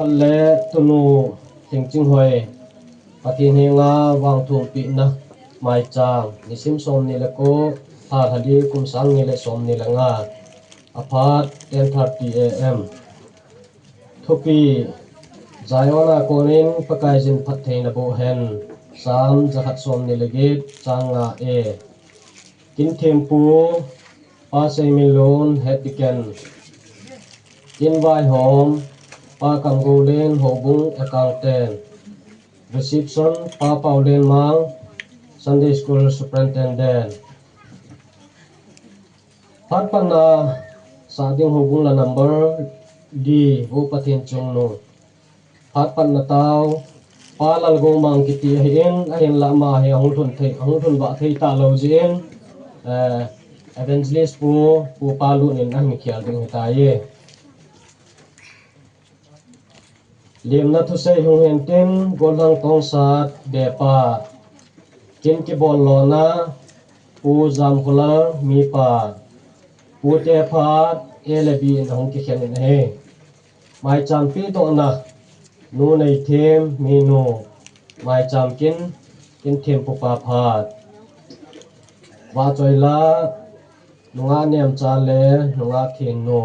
คนและตุนูสิงจิงหวยปฏิเนงาวางทุงปีนะไม้จางนิสิมสมนี่ละโกพาทดีคุมสังนี่ละสมนี่ละงาอพาร์ต 10:30 AM ทุกปีใจว่าโกนินปะกายจินพัดเทนโบเฮนสามจะขัดสมนี่ละเกตจางงากินเทมปูปาเซมิลอนเฮดดิเกนกินไวหอมปากังโกเลนหบุงอากาเตน reception ปาเปาเลนมัง Sunday School Superintendent พัดปันนาสาดิงหบุงละ number ดีวูปะเทนจงโนพัดปันนาตาวปาลลกงมังกิติเห็นเห็นละมาเฮองทุนบะเทตาโลจินevangelist pu palu nin ah mi khial ding ta ye lim na thu sei hung hen tin golang tong sat be pa kin ki bol lo na pu jam khula mi pa pu te phat elebi in hong ki khen in he mai cham pi to na nu nei them mi no mai cham kin them pu pa phat wa choi la nunga niam cha le nunga thin no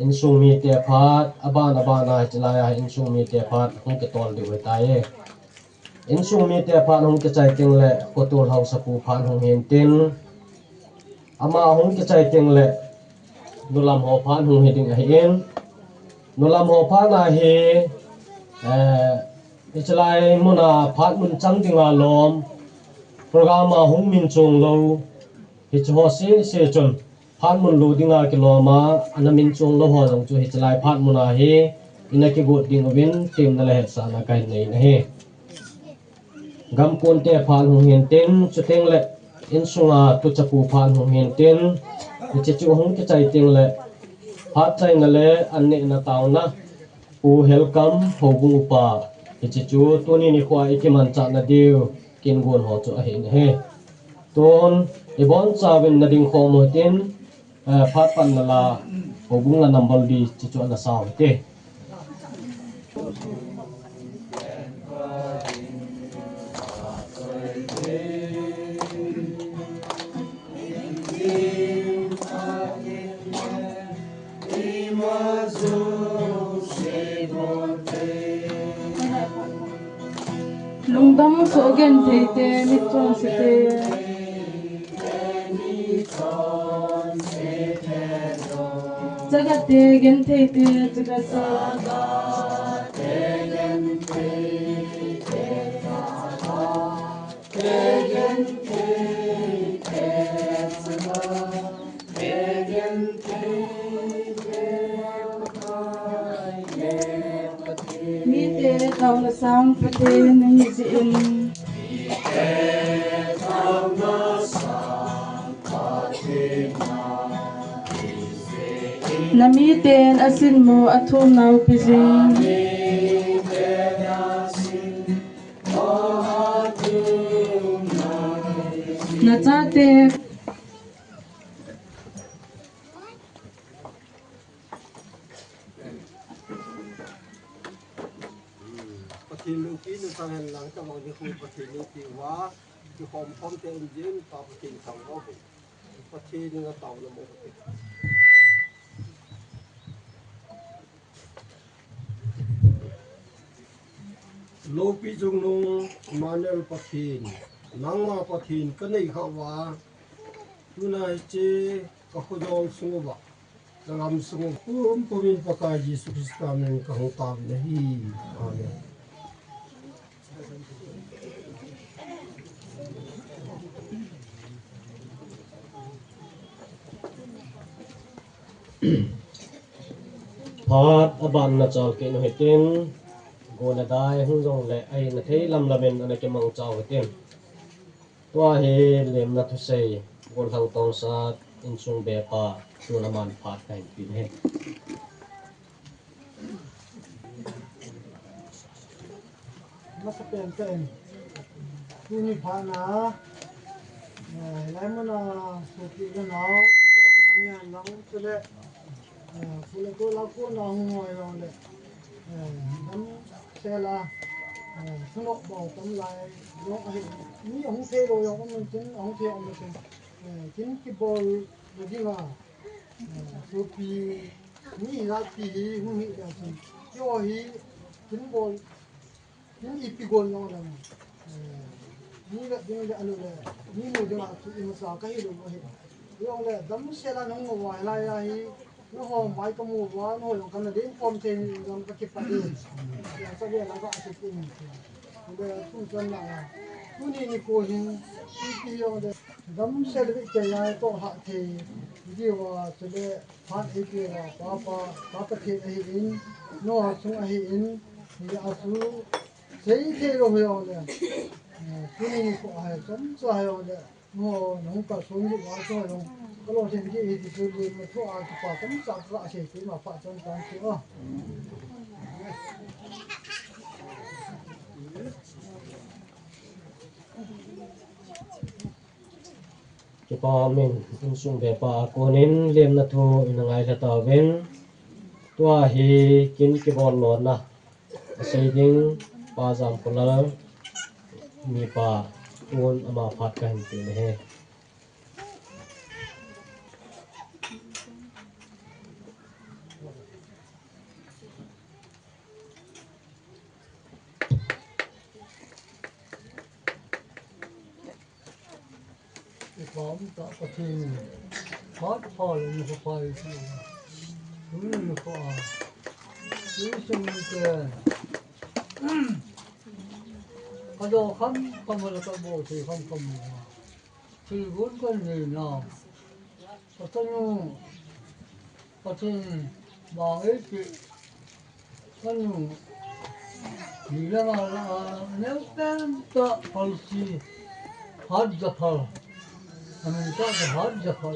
insung mi te phat abana chalaya insung mi te phat hung ke tol de ta ye insung mi te phat hung ke chai ting le ko tol hau sapu phan hung hen tin ama hung ke chai ting le nulam ho phan hung heding a hen nulam ho phan a he chalai muna phat mun chang tinga lom program a hung min chung lo hichho se chon phan mun lo dinga ki lo ma anamin chung lo ho jong chu hichlai phat muna he inaki go ding win tim na le sa na kai nei na he gam kon te phan hung hen ten chu teng le in sunga tu chapu phan hung hen ten chi chu hung ki chai ting le phat chai na le anne na taw na pu welcome ho bu pa chi chu tu ni ni khwa ikiman cha na diu kin gon ho chu a he he ton ibon chawin na ding khom tin phat pan na la hobung la number di chi chu na saw te lungdam so gen theite mitchong site jagat te gen theite jagat te gen theite gen theite gen mi te taw na sam pate nahi jin nami ten asin mo athum naw pijing na chate Pati lupi nu tangan lang ka wang di khu pati lupi wa di khom khom te engine pa pati sang ho pati ni nga taw na mo lupi jung nung manel patin nangma patin ka nei kha wa tu na che ka khojol sunguba ngam sungu pumin pakai Yesus Kristus nen ka hong tam nahi amen phat aban na chaw ke no hetin go na dai hung jong le ai na thei lam lamen ana ke mang chaw hetin tua he lem na thu sei gol hang tong sa in sung be pa tu na man phat kai pi he masa pen tu ni phana lai mana so ki na naw ko nang yan nang chule Pula ko la ko na ngoi lo le เซลาสนุกบอกกำไรน้องเห็นนี่ของเทโรยก็มันกินของเทอมันกินกิบอลดีว่าสุปีนี่รักปีหุ่นนี่แบบนี้ย่อฮีกินบอลกินอีปีกอลน้องนั่นนี่ก็นี่ก็อันนู้นเลยนี่มันจะมาอิมสาก็ให้ดูเห็นย่อเลยดำเซลาน้องว่าอะไรอะไรน้องไม่ก็มัวว่าน้องกันเลยพร้อมเทนน้องก็เก็บไปเองอย่างสักอย่างแล้วก็อาจจะกินเดี๋ยวทุกคนนะทุกนี่โคหินที่ย่อเลยดำเซลาจะย้ายก็หาเทดีว่าจะได้ผ่านอีกแล้วป้าเทให้อินน้องส่งให้อินนี่อาสูเสียเทโลเฮียเลยทุกนี่ก็ให้สมใจเลยน้องก็ส่งอยู่ว่าส่งลงก็ลองเช่นที่ที่สุดเลยมาทั่วอาชีพผมจับกระเช้ามาฝากจนตอนเช้าจะพอมินอินซุงเบปาโกนินเลียมนาทูอินงายตาเวนตัวฮีกินกิบอลโลนะเสียดิงปาจามคนละมีปาอูนอามาพัดกันตีนะเฮผมก็ประเทศพอดพอเลยนี่ก็ไปที่นี่ก็นี่ซึ่งก็โดนคำมันก็บอกที่คำที่วุ้นกันนี่นะก็ต้องประเทศบางเอกก็มีเรื่องอะไรเนี่ยเป็นตัว policy ฮัดจะพอअमेरिका के हाथ जफल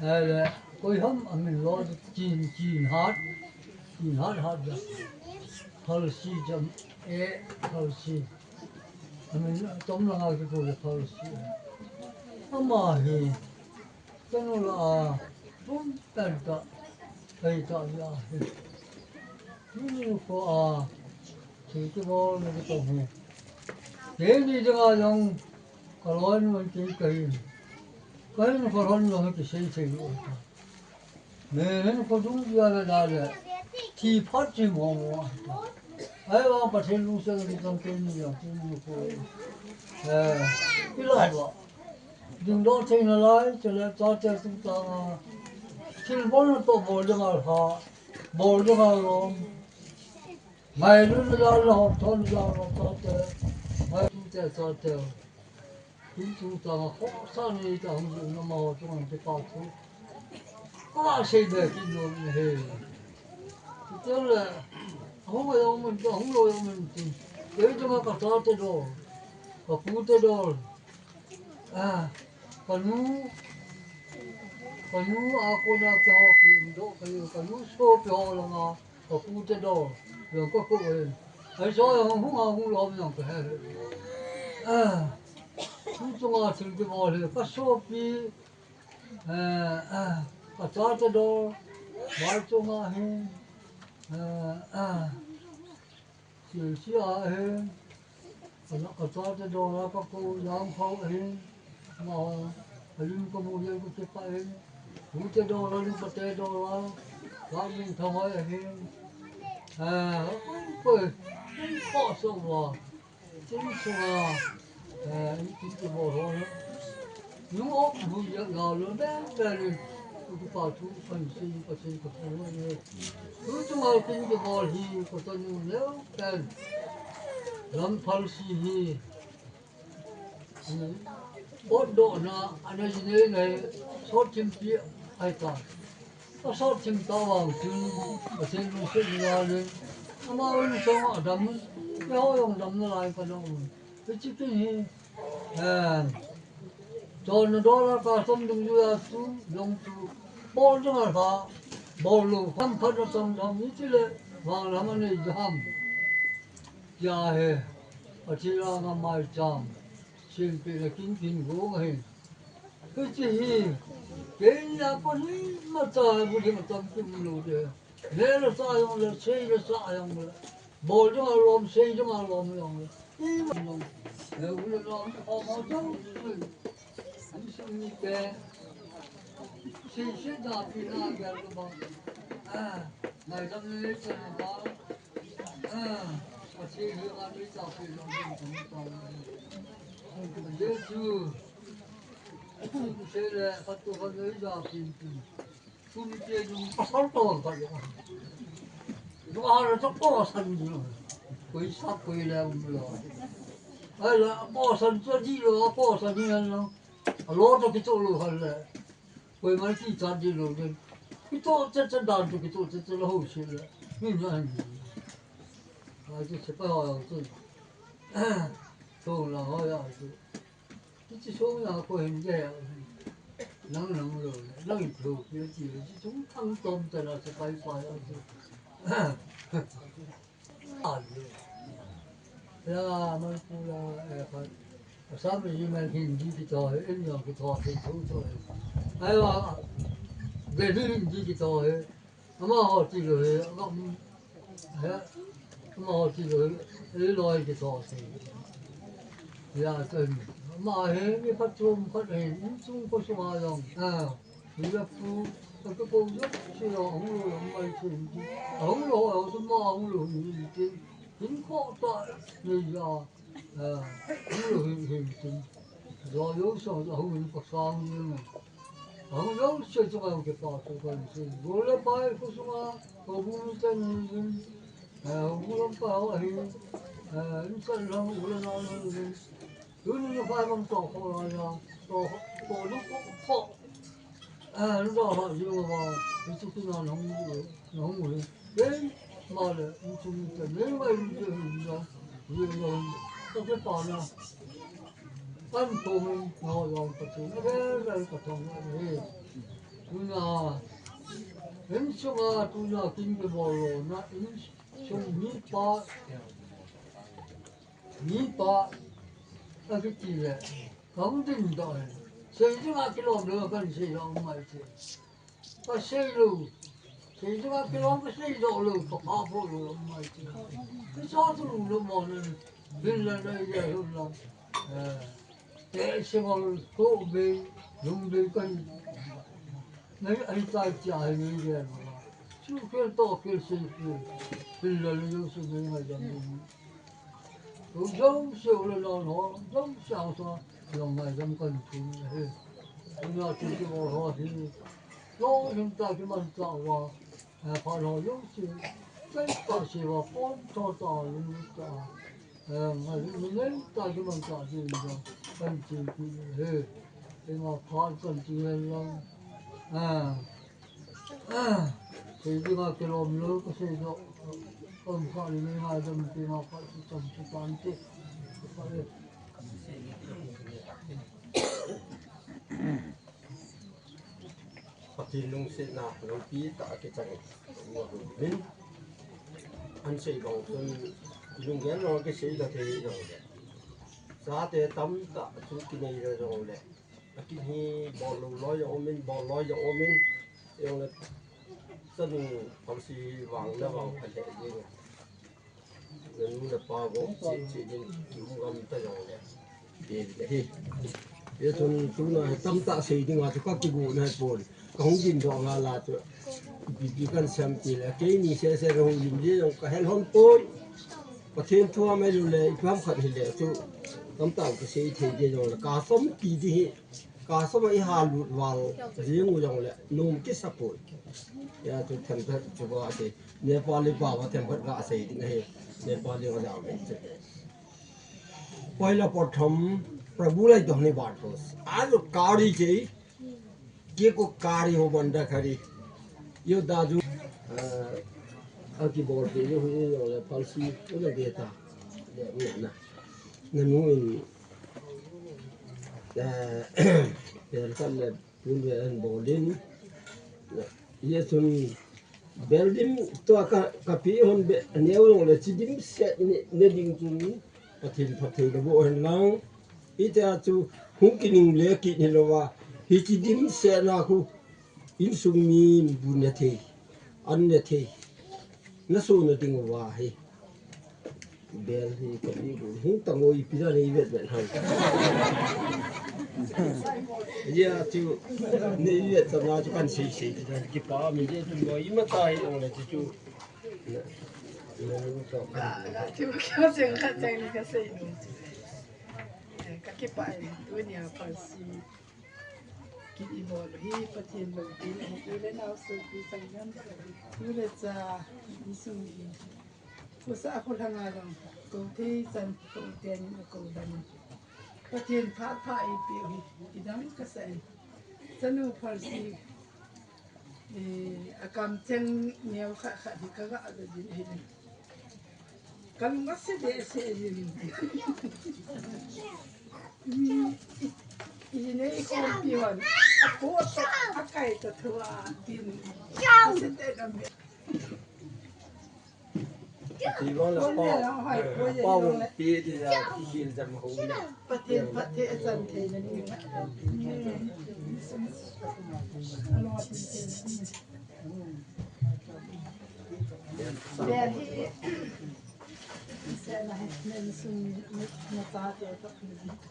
है कोई हम अमें लॉज चीन हाथ हाथ जफ फलसी जम ए फलसी हमें तुम लगा के कोई फलसी अम्मा ही तनु ला तुम तंता ऐता या है ये को ठीक है बोल मेरे को है ये नहीं जगह जाऊं कलवन में कहीं न कलवन में किसी से ही होता मैंने को दूं दिया ना डाले थी फटी मोमो है वहाँ पठेल लूसे के निकल के नहीं जाते नहीं को इलाज वो दिन दो तीन लाए चले चाचे तुम ताना किल बोल तो बोल दूँगा लो मैं लूट जा रहा हूँ थोड़ जा रहा हूँ चाचे मैं तुमसे चाहते हो तुमता가 호산이 다 한번 넘어 좀 되고 꼬아세대 기도를 해. 그때는 홍어에 오면 또 홍로에 오면 예전에 갔다 때도 그 부대도 그누 아고나 교육도 그누 수업료나 그 부대도 그거 그래서 홍로 오면 그 해. 중중아 들기 뭐래 가쇼피 가자도 말종아 해 시시아 해 가자도 나가고 양파 해뭐 얼른 거 뭐야 그때 빠해 우때도 얼른 그때도 와 가민 더 해 그 버서 와 진수아 이게 뭐로 누구 누구야 나를 배를 그 파투 선생 같은 거 보면 그좀 알고 있는 게 뭘히 그것은요 단 람팔시히 어도나 안에지네 소팀피 할까 소팀 따왕 준 같은 루스니아는 아마 오늘 좀 담는 배워용 담는 라이거든 그치킨이 저는 돌아가 섬등주야 수 용수 볼등을 가 볼로 한파졌던 점 이틀에 왕라만의 함 야해 어찌라가 말참 실패가 긴긴 고해 그치 괜히 아빠니 맞다 우리 맞다 김물로데 내를 쌓아용을 세일을 쌓아용을 bol cho mà lom xây cho mà lom lom nếu như lom họ họ đâu anh xin đi về xây xây nhà phi na về rồi mà ngày hôm nay sẽ là mà xây dựng anh đi chào phi lom mình nhớ chưa xây là phát triển con người chào phi chúng chơi chúng phát triển cái nó là cho bỏ sân rồi quỷ sắp quỷ leo rồi ấy là bỏ sân cho gì rồi bỏ sân như thế nào lót cho cái chỗ rồi hay là quỷ mấy cái chân gì rồi cái chỗ chân đàn cho cái chỗ chân là hậu sinh rồi như vậy cái sẽ phải hỏi tôi tôi là hỏi cái số là có hình gì nắng rồi nắng rồi cái gì chúng thăng tôm thì là sẽ phải là mình cũng là phải sao mình mà hình gì cái trò ấy nhiều cái trò thì thú rồi hay là về hình gì cái trò ấy mà họ chỉ rồi mà họ chỉ rồi lấy lôi cái trò thì là tên mà hết cái phát hiện chúng có số mà rồi bây giờ phu cái công việc chỉ là ông rồi ông mai chuyện ông rồi ông mà ông rồi thì chính khó tại bây giờ ông rồi hình rồi yếu sao ông rồi có sang như này ông yếu sao cho ông cái phát cho cái gì rồi lại phải có số mà có buôn chân ông không phải hình chân ông rồi nó cứ như phải bằng tổ họ là tổ lúc họ lúc đó họ chưa vào cái chút nào nó không ngủ đến mà là chúng ta nếu mà vừa trong cái phòng nào ăn tôm ngồi lòng tập trung cái này tập trung này chúng là đến số mà chúng là kinh cái bò lô nó đến số nhị ba cái gì vậy không tin đâu xây dựng cái lồng nữa cần xây dựng mà chứ có xây luôn xây dựng cái lồng có xây dựng luôn có phá phôi luôn mà chứ cái sao tụi nó mà nên là đây giờ luôn là để xem mà có bị dùng để cái này anh ta chạy như vậy mà chú cái to cái xây nên là nó xây dựng hay là tôi giống siêu là nó giống sao sao lòng này giống cần chúng hết chúng ta chỉ có họ thì nó chúng ta cái mình tạo vào phải nói giống siêu cái ta chỉ vào con cho tạo những cái mà mình lấy ta cái mình tạo gì đó cần chỉ hết thì mà phải cần chỉ là thì cái mà cái lòng lớn có xây dựng không phải là hai trăm thì mà phải trong cái quan trọng Pati nung se na nung pi ta ke chang wa bin an sei bang sun lung gen no ke sei da the no le sa te tam ta chu ki nei ro no le aki hi bol lo yo omin bol lo yo omin yo le san pal si wang na wang pha le ye nên nu na pa go chi din ki mu gam ta yo le de de hi ye thun tu na tam ta sei ding wa chu ka ki gu na pol không nhìn rõ là chỉ cần xem chỉ là cái ni sẽ không nhìn gì đâu cả hết hôn tôi và thêm thua mấy lúc này không khẩn thì để tôi tấm tạo cái gì thì gì rồi là cá sống kỳ đi cá sống ấy hà lụt vào riêng người dòng lại nôm cái sập bội ya tôi thèm thật cho bà thì Nepal đi vào và thèm vật gạ gì thì này Nepal đi vào dạo này quay là bắt thầm Prabhu lại dòng này bắt rồi आज कारी chứ के को कार्य हो बंदा खरी यो दाजु अकी बोर्ड यो हो पल्सी उले देता ना ननु इन कल पुले अन बोर्डिन ये सुन बेल्डिंग तो का पी होन नेउ ले चिदिम से ने दिंग तुन पथिल बो हनलां इता चु हुकिनिंग ले कि निलोवा हिचिदिम से नाकु इंसुमी बुने थे अन्य थे नसो न दिंग वा हे bel hi ko hi tangoi pizza ni vet ben han ya tu ni vet ta na kan sei ki pa mi je tu go ima ta hi on le tu Tipo que eu sei que tem que ser que pai tu ni apa si ki ibolo hi patin lo ti le na so ki sangan tu le za isu ku sa ko thanga lo ko ti san ko ten ko dan patin pha ai pi hi dang ka sai sanu par si akam chen niau kha di ka ga da din hi kan ngase de se yin ini ko piwan ako to akai to thua tin se te dam ti go la pa pi ti ya ki jam ho ni patin patin san the ni Der hier ist ja noch nicht so eine Tat, ja doch nicht.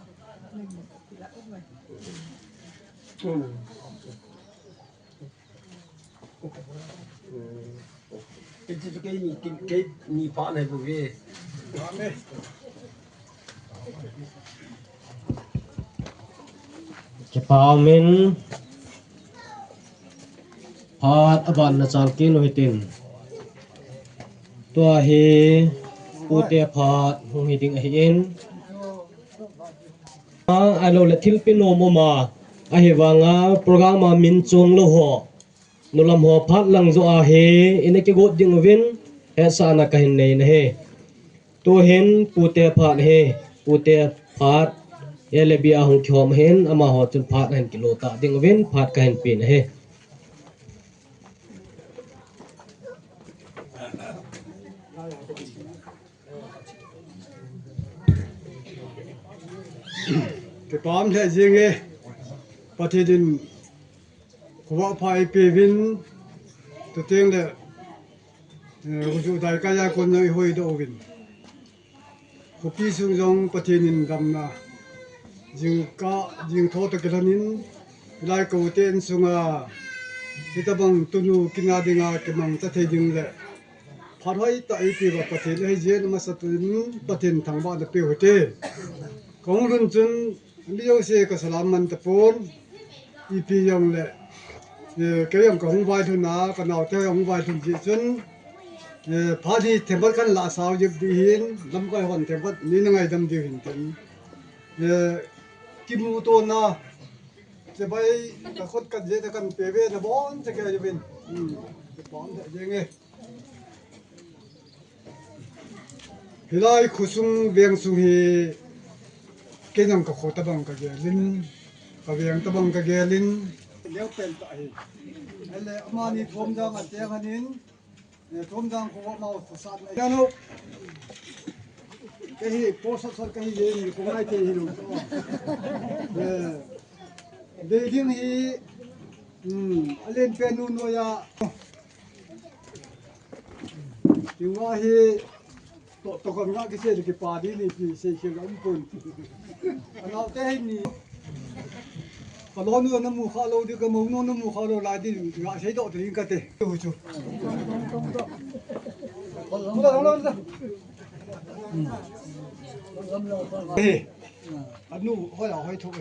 cái cái ni pa này của cái ke paumin phat aban na chalkin hoitin tua hi pute phat hung hi ding hi in alo le thil pin no mo ma a hi wanga program ma min chung lo ho nulam ho phat lang zo a he ine ke god ding win he sa na ka hin nei na he to hen pute phat he pute phat ele bi a hung khom hen ama ho chun phat hen kilo ta ding win phat ka hen pin he cái tóm thế riêng ấy, bắt thì đến của phải bề vin, tự nhiên là của chủ đại ca gia con nơi hồi độ vin, của pi sung rong bắt thì đến đầm na, riêng thô tự cái nín, lại cầu tiền sung thì ta bằng tunu kinh đi ngà cái bằng ta thấy riêng là phát huy tại bề và bắt thì hay riêng mà sát tụi bắt thì thằng bạn là bề hồi thế, công luận chân liêu xe cái salam man tapon ipi yang le cái yang công vai thu na cái nào theo yang vai thu chỉ chân phá đi thêm bất căn lạ sao giúp đi hiến lâm cái hoàn thêm bất ní ngày đâm đi hiến tiền kim u to na sẽ bay cái khốt cái gì cái bề bề là bón sẽ cái gì bên bón thế gì nghe hiện nay khu sung vieng sung hi cái dòng cái khổ tập bằng cái linh cái việc tập bằng cái linh nếu bên tại hay là mà đi thôm ra mà tiếng anh nín thôm ra không mau phụ sát này đâu cái gì bố sát cái gì cũng ai thì hiểu để riêng hi lên bên luôn rồi à tiếng hoa hi tôi còn ngã cái xe thì cái bà đi này thì xe ống cồn nó thế ni còn lo nữa nó mua khá lâu đi cái mông nó mua khá lâu lại đi ngã xe độ thì cái thế thôi chú anh nu hỏi là hỏi thôi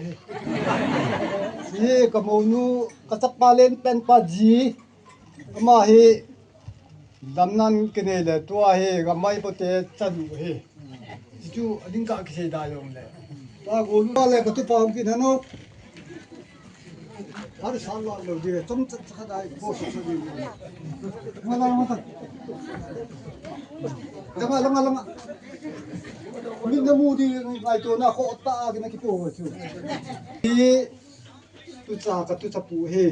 cái mông nu cái sắp ba lên pen pa gì mà hi đâm nan cái này là tua he cái máy bút té chân he chú anh cả cái gì đại用嘞tua gỗ nó là cái tụi phong cái nó har sáng lo rồi đi trong chất cái đại bố sắp đi mà lắm mình nó mua đi ngày tôi nó khó ta cái này cái bố chú thì tụi cha cái tụi cha phụ he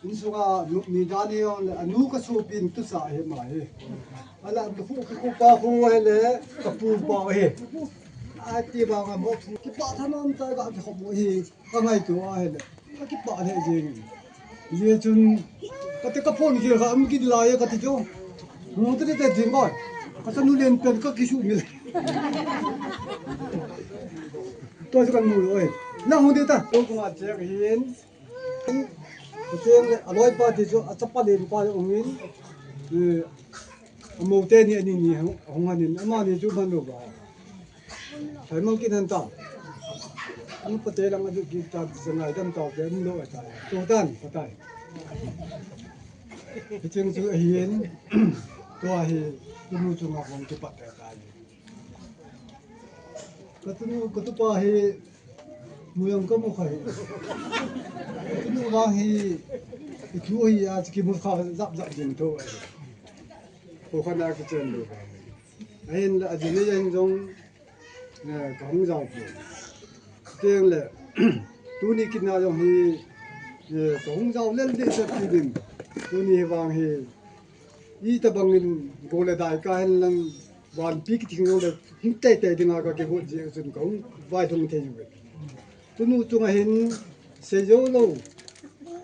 insuga mi dani on anu ka su pin tu sa he ma he ala ka fu ku pa hu he le ka pu pa he a ti ba ga mo ki pa thanom ta ga ho mo he ka ngai tu a he le ka ki pa he je ye chun ka te ka phone ki ga am ki la ye ka ti jo mu te te jing boy Pasal nulen pen ka kisu mi. To kan mu oi. Na hu de ta to ko ma che hin. Betul aloi pa ti jo achapa len pa ongin. Mo te ni ni hong hanin ama ni ju ban lo ba. Sai mang kin han ta. Ang pate lang adu ki ta sangai dam ta ke mu lo ta. To tan patai. Bicheng ju hin. To hi tunu chu ngak hong ki pat ta ka. Katu pa hi muyang ka mo khai. Tunu wa hi itu hi आज की मुखा zap zap jin to. Ko khana ka chen lo. Ain la ajine yang jong na gong zao pu. Teng le tu ni kin na jong hi gong zao len de sa ti din. Tu ni wang hi I ta bangin go le dai ka hen lang wan pi ki ting le hin tai tai dinga ka ke go je sun gong vai thong the ju. Tu nu chung hin se jo lo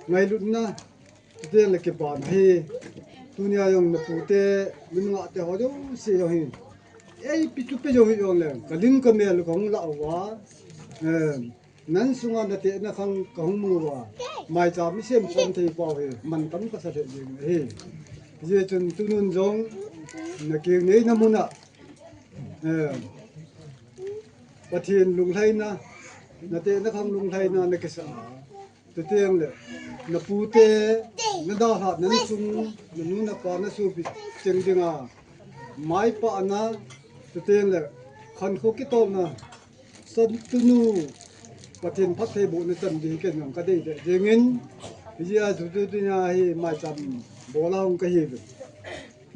ngai lut na te le ke ban hi dunia yang na pute minga te ho jo se yo hin ei pi tu pe jo hi yo le kalin ka mel kong la wa nan sunga na te na khang kong mu wa mai cha mi sem som thei pa he man tam ka sa the hi je chun tunun jong na ke nei na muna pathin lung lai na te na khang lung lai na na ke sa Teteng le na pute na da ha nan sung na nu na pa na su pi cheng dinga mai pa na teteng le khan kho ki tol na san tunu pathen phat thei bu na chan di ken ngam ka dei de jengin ya du du nya hi mai cham bo la ong ka hi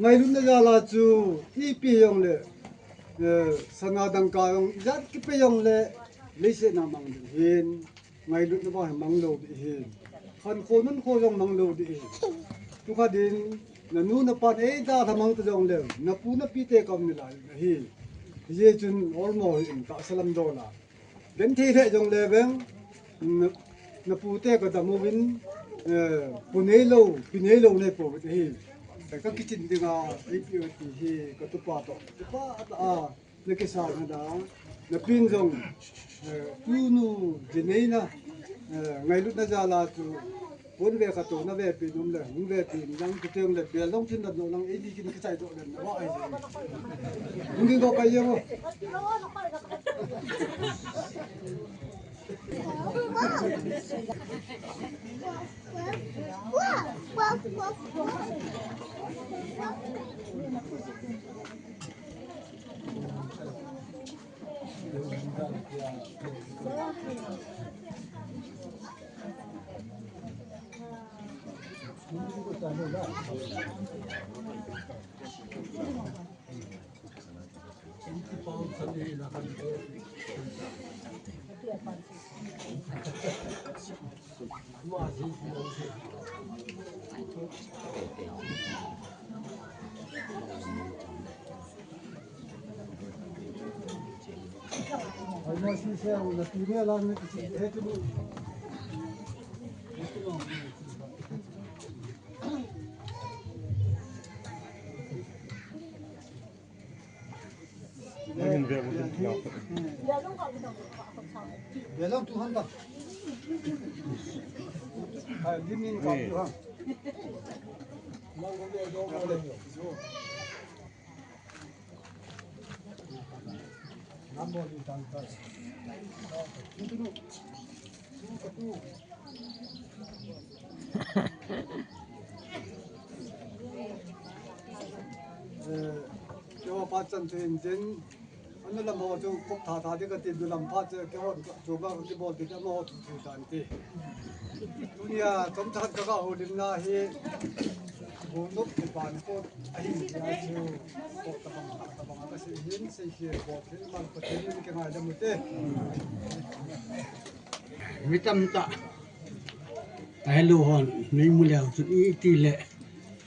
ngai lu na ja la chu I pi yong le sana dang ka yong jat ki pe yong le se na mang hin ngai lut na ba mang lo bi hi khan kho nun kho jong mang lo di tu kha din na nu na pa e da tha mang ta jong le na pu na pi te kam ni la hi ye chun olmo in ta salam do la den the the jong le beng na pu te ka da mo win pu nei lo pi nei lo nei po hi ta ka ki chin dinga ai pi o ti hi ka tu pa to pa a le ke sa na da na pin jong tu nu je nei na ngai lut na ja la tu bon ve ka to na ve pi num le num ve pi nang tu teng le bel long chin da no nang e di kin ka chai to le na wa ai ngi go ka ye mo Ai si se una tira la ne ti e tu Belong tu han ba. Ai limin ka tu ha. Mang go le do go le yo. Nambo ni tan ta. Tu tu. Tu tu. Yo pa chan chen chen Ano lam ho jo kok tha tha de ka ti du lam pha che ke ho jo ba ki bol ti ta mo tu tu tan ti dunia tom chat ka ho lim na hi go nok ti pan ko ai ya chu ko ta bang ka si hin se hi bo ti man ko ti ni ke ma da mu te mitam ta ai lu hon ni mu leo chu I ti le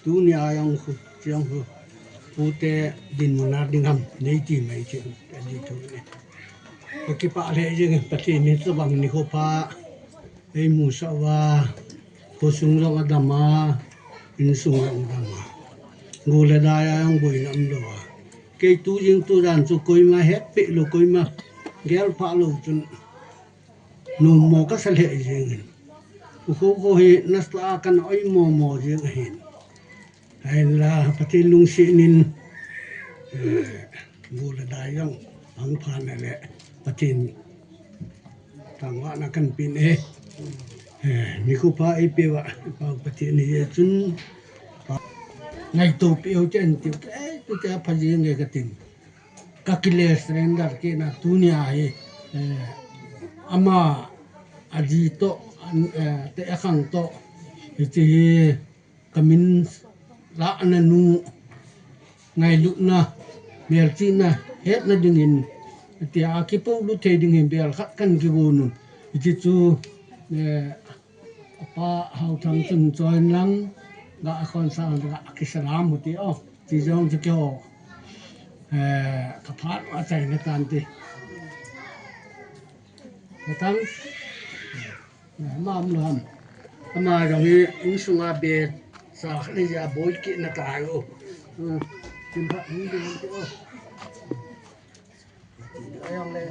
dunia yang khu chiang hu pute din monar dingam nei ti mai chi ani to ne ki pa le jeng pati ni to bang ni ho pa ei mu sa wa ko sung lo adama in sung lo adama ngule da ya yang bui nam do ke tu jing tu dan su koi ma het pe lo koi ma gel pa lo chun no mo ka sal he jing ko he nasla kan oi mo jing hin ai la pati lung si nin bu la dai yong ang phan le patin tang wa na kan pin mi ko pa e pe wa pa patin ni chun ngai tu pe o chen ti tu ta pha ji nge ka tin ka kile surrender ke na dunia he ama aji to te akhang to ti kamin la na nu ngai lu na mer chi na het na ding in ti a ki po lu the ding in bel khat kan ki go nu ti chu pa hau thang chun join lang ga khon sang ga ki salam hu ti o ti jong ti ko ka phat wa chai na tan ti na tang mam lam ama rong hi in sunga be sa khli ja boy ki na ta o tim pha ni de ti o ayong le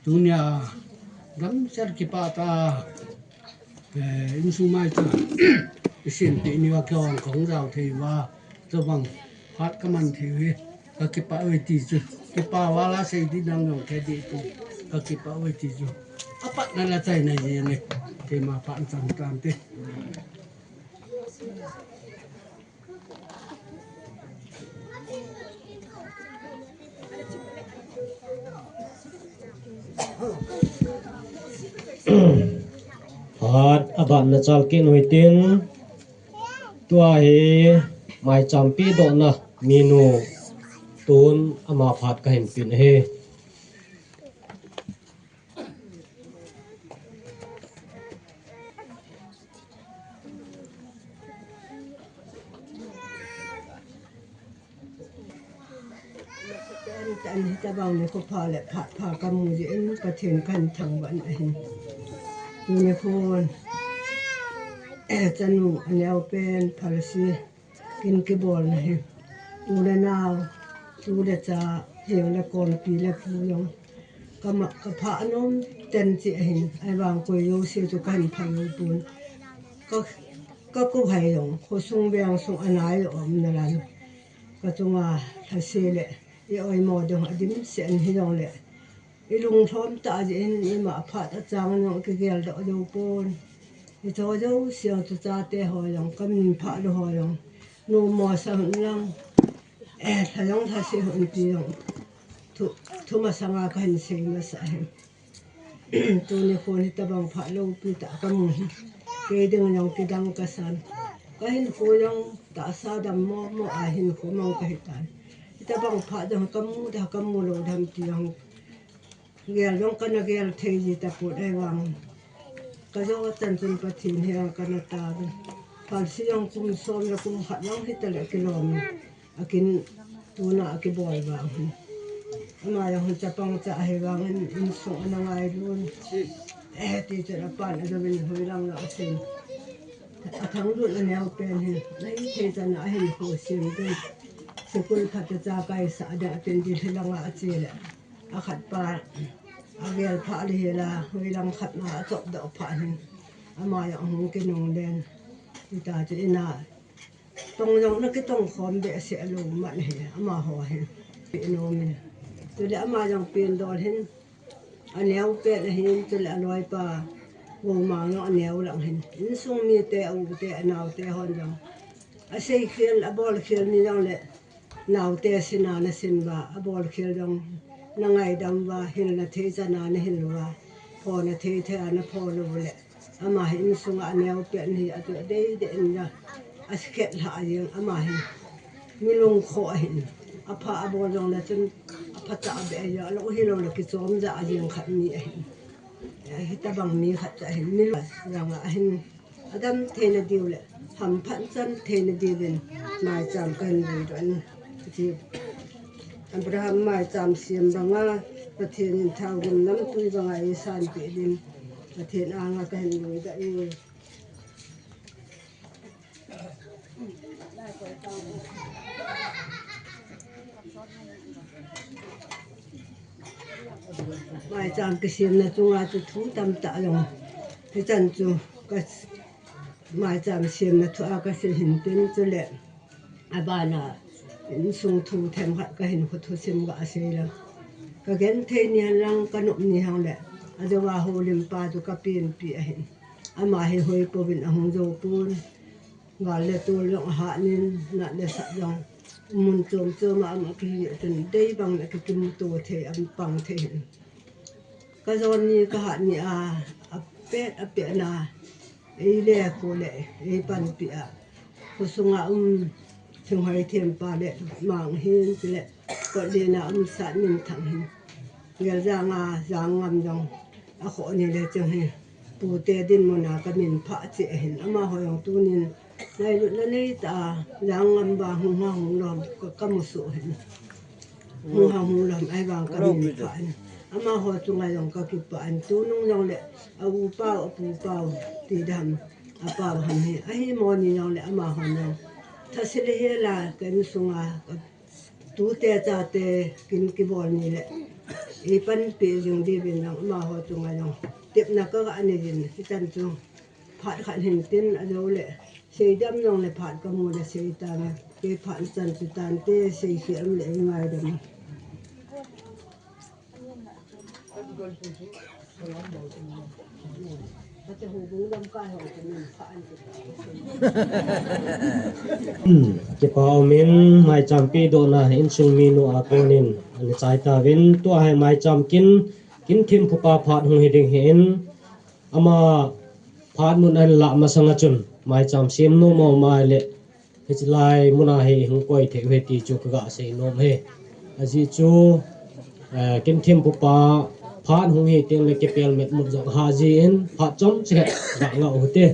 dunia gam ser ki pa ta in su mai ta isin ti ni wa kyong kong rao thei wa to bang phat ka man thi ka ki pa oi ti chu ki pa wa la sei di nang no ke di tu ka ki pa oi ti chu apat na la chai na ye ne te ma pa san tan te phat aban na chal kin hoitin tua he mai champi do na minu tun ama phat ka hin pin heอันที่จะบางเนี่ยก็พาแหละพากำมือจะเอ็นประเทศกันทางวันเองดูในโฟนจะนุ่งอันนี้เอาเป็นพาราซีกินกีบอลนะฮะดูในนาวดูในจ่าเหี่ยวและกอนปีและฟูยองก็พาน้องเต็นจีเห็นไอ้บางคุยโยเสียจุกันพายปูนก็กู้ภัยยองเขาส่งเบียงส่งอันไหนออกนั่นแหละก็จงว่าทัศน์เลยอีอ้อยหมอดงอดิมเสียนที่ดงเลยอีลุงพร้อมตาจะเอ็นอีมาพัดอาจารย์น้องเกลียดดอกดูปนอีโตเจ้าเสียงตุจ่าเตะหอยงกำนิพัดดูหอยงนูหมอสังลังถ้ายงทัศน์หุ่นปียงทุมาสังอาการเสียมาใส่ตัวนี้คนที่ตะบังพัดลูกปีตะกำมือเกดึงยงกิดังกระสันก็เห็นคนยงตาซาดำมอเห็นคนมองกระหิตานแต่บางพระดังกำมูลงทำที่ยังเกลยงกันเกลเทียแต่ปวดไอ้วังก็จะว่าจันทร์ปะทินเฮียกันตาเป็นพอสิยังคุมซ้อมแล้วคุมหัดยังให้ตะเล็กกิโลมีอากินตัวน่ะอากิบ่อยบางมาอย่างจะปังจะให้วางอินส่งนางไอ้รุ่นที่จะรับปานจะเป็นหัวรังละสิทั้งรุ่นอันนี้เป็นในเทศนาให้หัวเสียงด้วยสกุลพัฒนาไกสะดาเป็นดินลังอาเจลอาขัดปาอาเกลพาลีลาเวลังขัดมาจบดอกผ่านอามาอย่างหงกินงเดนที่ตาจะอินาตรงยังนักต้องคอมเบะเสียลงมันเห็นอามาหัวเห็นปีโนมินตัวเดียอามายังเปลี่ยนดอนเห็นอันเนี้ยเป็นเห็นตัวละน้อยป่าวงมาเนาะอันเนี้ยหลังเห็นอินส่งมีแต่อูแต่นาวแต่หอนยังอาศัยเขียนอาบอลเขียนนี่ยังแหละนาวแต่สินานะสินว่าอบอลเขียนยังนังไงดำว่าเห็นละเทจนานะเห็นว่าพอนะเทเทนะพอรู้แหละอามาเห็นส่งอันแนวเปลี่ยนที่อันตัวได้เด่นนะอาศัยหายังอามาเห็นมีลงคอเห็นอาพาอบอลยังละจนอาพาตาเบียแล้วเห็นเราเลยกิจวัตรจะยังขัดมีเห็นตาบังมีขัดจะเห็นมีลูกยังเห็น adam thena diule ham phan chan thena diwen mai cham kan wi ran ti Abraham mai cham siam banga pathen thawin nam tui banga e san pe din pathen anga kan wi da e mai cham ke siam na chunga chu thu tam ta long ti chan chu ka mai cham siam na thu a ka sil hin tin chu le abana in sung thu them kha ka hin khu thu sim ga asela ka gen the ni lang ka no ni hang le ajawa ho lim pa tu ka pin pi a hin ama he hoi po bin a hong zo pun ga le tu lo ha nin na le sa jong mun chom chom am ki tin dei bang le ki kim tu the am pang the hin ka zon ni ka ha ni a pe na e le ko le e pan pi a ko sunga chung hai them pa le mang hin le ko le na sa nin thang hin ya za ngam jong a kho ni le chung hin pu te din mo na ka min pha che hin ama ho yong tu nin nai lu na nei ta yang ngam ba hung ha hung lom ko ka mu su hin hung ha hung lom ai bang ka min pha ama ho chung ai yong ka ki pa an tu nung yong le a u pa pu pa ti dam a pa han he ai mo ni yong le ama ho yong ta sile he la kan sunga tu te cha te kin ki bol ni le e pan pe jung di bin nang ma ho chung ai yong tep na ka ani din ki tan chu phat khan hin tin a lo le sei dam yong le phat ka mu le sei ta me ke phat chan chu tan te sei si am le ngai dam Ate hu bung dam ka ho tin pha an ke pa min mai cham pi do na in sung mi no a konin ani chai ta win to hai mai cham kin thim phu pa phat hung he ding hen ama phat mun an la ma sanga chun mai cham sim no mo mai le hichlai muna he hung koi the we ti chu ka se nom he aji chu kin thim phu pa phat hung he teng le ke pel met mut jong ha ji en phat chom che ga nga u te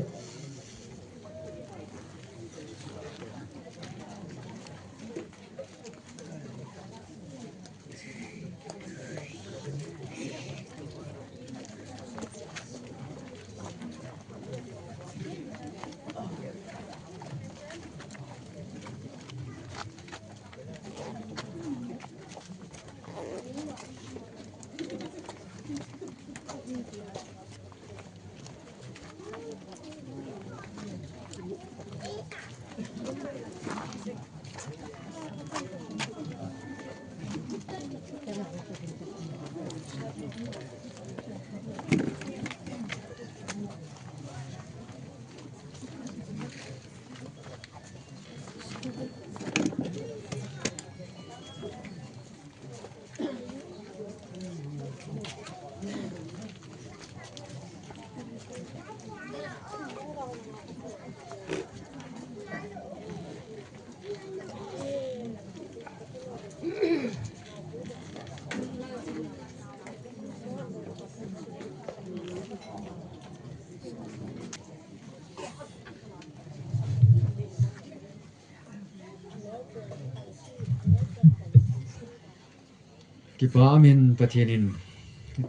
ki pa amin pathianin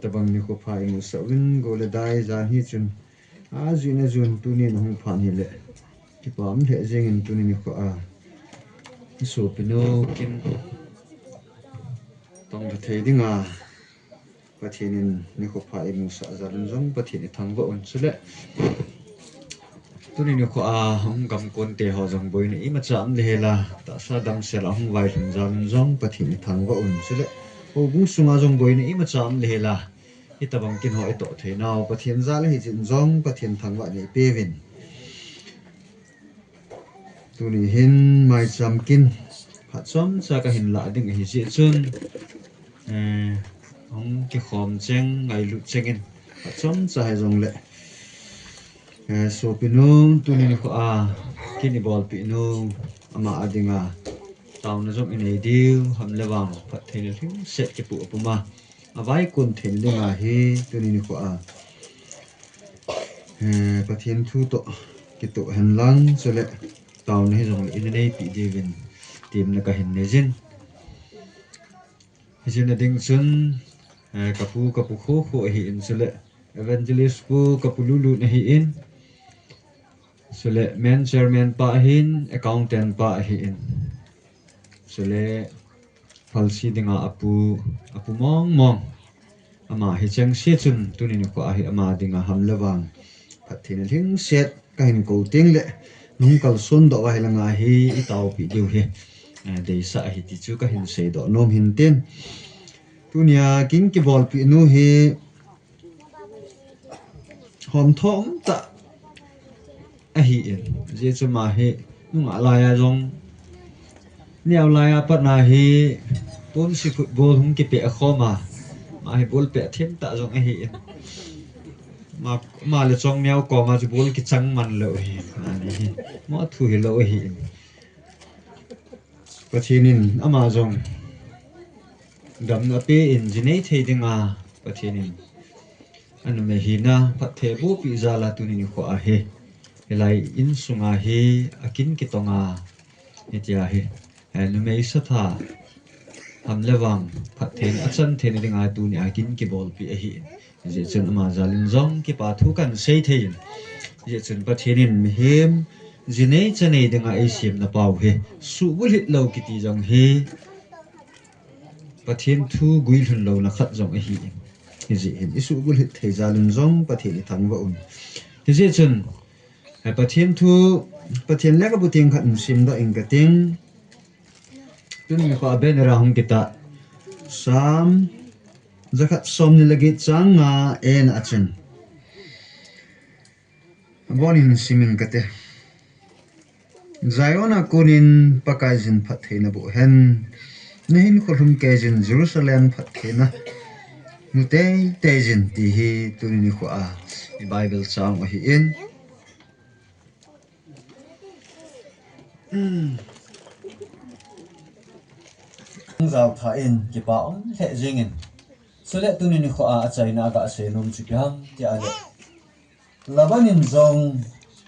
tabang ni ko phai mu sawin go le dai za hi chun a zina zun tunin hung phan hi le ki pa am the jengin tunin ko a so pino kin tong the thedinga pathianin ni ko phai mu sa zalun jong pathiani thangwa on chule tunin ko a hung gam kon te ho jong boin i ma cham le la ta sa dam sel hung vai thum zalun jong pathiani thangwa on chule o bung sunga jong boin i ma cham le la i tabang kin ho i to the naw pathian zal hi jin jong pathian thangwa ni pevin tuni hin mai cham kin phachom cha ka hin la ding hi ji chun hong ki khom cheng ngai lu chengin phachom cha hai jong le so pinu tuni ni ko a kini bol pinu ama adinga taw na jom inei diu ham lewang phat thein thing set ke pu puma avai kun thein lenga hi tuni ni ko a pathian thu to ki to han lang so le taw ne jong in nei pi devin tim na ka hin ne jin jin na ding sun kapu kho kho hi in so le evangelist pu kapululu na hi in so le man chairman pa hin accountant pa hi in so le falsi dinga apu mong ama hi chang se chun tunin ko a hi ama dinga hamlawang pathin hing set ka hin ko ting le nung kal son do wa hilanga hi itaw pi diu hi dei sa hi ti chu ka hin sei do nom hin ten tunia king ki bol pi nu hi hom thom ta a hi in je chu ma hi nung ala ya jong niaw la ya pat na hi pon si football hung ki pe a khoma ma hi bol pe them ta jong a hi in ma le chong niaw ko ma chu bol ki chang man lo hi ani mo thu hi lo hi in pathinin ama jong dam na pe in jinei thei dinga pathinin anu me hi na pathe bu pi za la tunin ko a he elai in sunga hi akin ki tonga etia hi anu me sa tha hamlewang pathen achan then dinga tu ni akin ki bol pi a hi je chun ama zalin jong ki pa thu kan sei thein je chun pathenin mi hem jinei chanei dinga ai sim na pau he su bulit lo ki ti jong he pathen thu guil hun lo na khat jong a hi ji hin isu bulit thei zalin jong pathen thang wa un je chun pathen thu pathen la ka buting khat sim da ing ka ting tun mi pa ben ra hung kita sam zakat som ni lagi changa en achen bonin simin kate zayona kunin pakajin phathena bu hen nehin khulum kejin Jerusalem phathena mutei tejin ti hi tunini khu a Bible sang hi in zau tha in ki pa on le jingin sule tunini khu a chaina ga se nom chu kyam ti ale labanin zong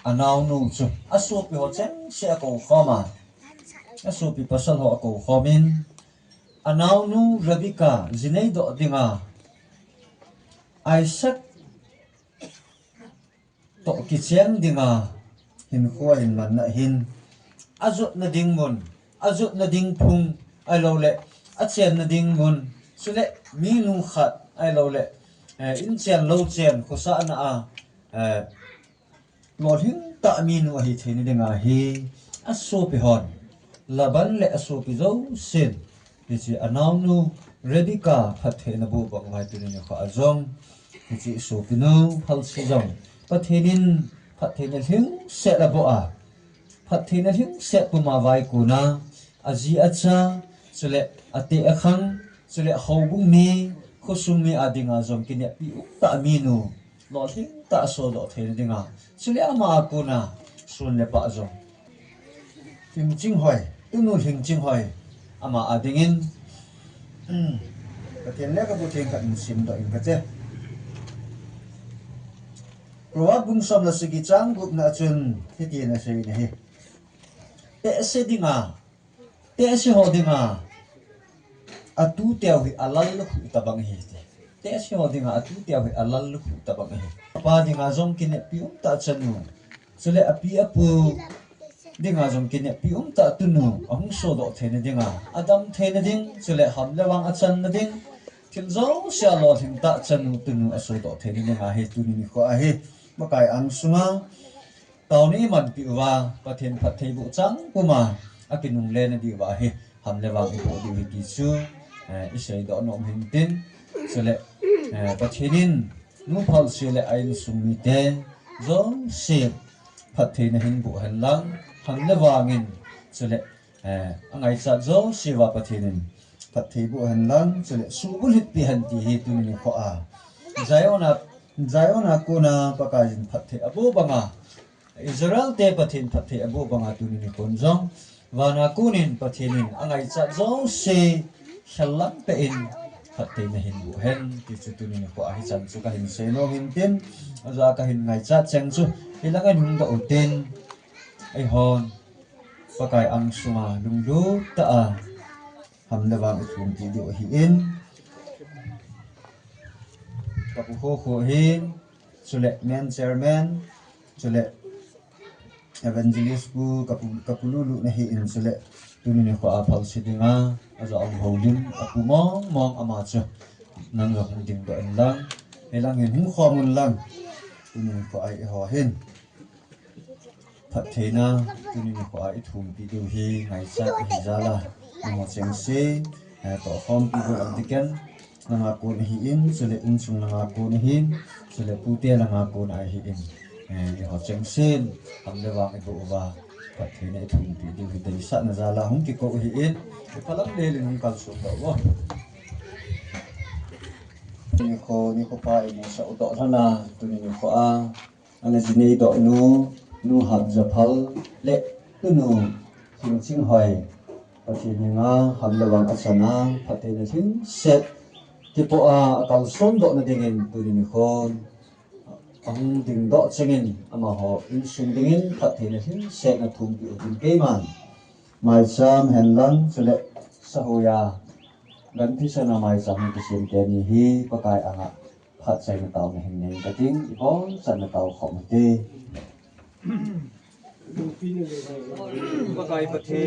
anaw nu chu asu pi ho chen se ko khoma asu pi pasal ho ko khomin anaw nu rabika jinei do dinga Isaac to ki chen dinga hin khuwa hin man na hin azut na ding mon azut na ding phung ai lo le a chen na ding mon sule mi nu khat ai lo le in chen lo chen khosa na a lo hin ta mi nu hi theni dinga hi asu pi hon laban le asu pi zo sin ni chi anaw nu Rebecca phathe na bu bang mai tu ni kha azong ni chi su pi nu phal si jong pathenin pathena hing se la bo a pathena hing se pu ma vai ku na aji acha chule ate akhang chule hobung ni khosum mi adinga jom kinya pi ta mi nu lo hing ta so do thena dinga chule ama ku na sun le pa jong tim jing hoi tu nu hing jing hoi ama adingin pathen le ka bu theng ka sim do in ka che Roa bung som la sigi chang gup na chun thiti na sei ne he te se dinga te se ho dinga atu teu hi alal lu tabang hi te se ho dinga atu teu hi alal lu tabang hi pa dinga jong kine pium ta chanu sule api apu dinga jong kine pium ta tunu ahung so do thene dinga adam thene ding sule hamlewang achan na ding thil zo sha lo thing ta chanu tunu aso do thene dinga he tuni ni ko a he makai ang sunga tawni man piwa pathen phathei bu chang puma akinung le na diwa he hamlewang bu diwi ki chu isei do nom hin tin sele pathenin nu phal sele ain summi te zo se phathena hin bu hanlang hamlewangin sele angai cha zo siwa pathenin phathei bu hanlang sele subul hit pi han ti he tu ni ko a Zayona kuna pakajin pathe abu banga Israel te pathin pathe abu banga tunini konjong wana kunin pathinin angai cha zo se shalam pe in Phật tên là hình bộ hen thì chú tu ni của ai chẳng chú cả hình xe nó hình tiên ra cả hình ngày chat chẳng chú thì là cái hình đầu tên ai hòn và cái ăn suma lung lú ta hầm là vào thùng chỉ điệu hiến các khu khu hiến chú lệ men chairman chú lệ evangelist ku kapulu lu na hiin chú lệ tu ni của apal sidinga aza ang holding aku mong ama cha nang lo ding do en lang elang hin hu khomun lang tu ni ko ai ho hin phat theina tu ni ko ai thum pi du hi ngai sa hi zala mo cheng se to khom pi go am diken nanga ko hi in sele in sung nanga ko ni hin sele pu te nanga ko ai hi in ho cheng sen am le wa ko wa phat theina thum pi du hi dei sa na zala hum ki ko hi in palam le le hum kal su do wa ni ko pa i sa do thana tu ni ko a ana jini do nu hab japhal le tu nu ching hoi pathini nga hamlawang asana phathina thin set tipo a kal som do na dingin tu ni khon ang ding do chengin ama ho in sung dingin phathina thin set na thum pi din ke man mai sam henlang sele sahoya gan thi sana mai sam ki sim ke ni hi pakai anga phat sai na taw na hin nei ka ting ibon san na taw khom te pakai pathe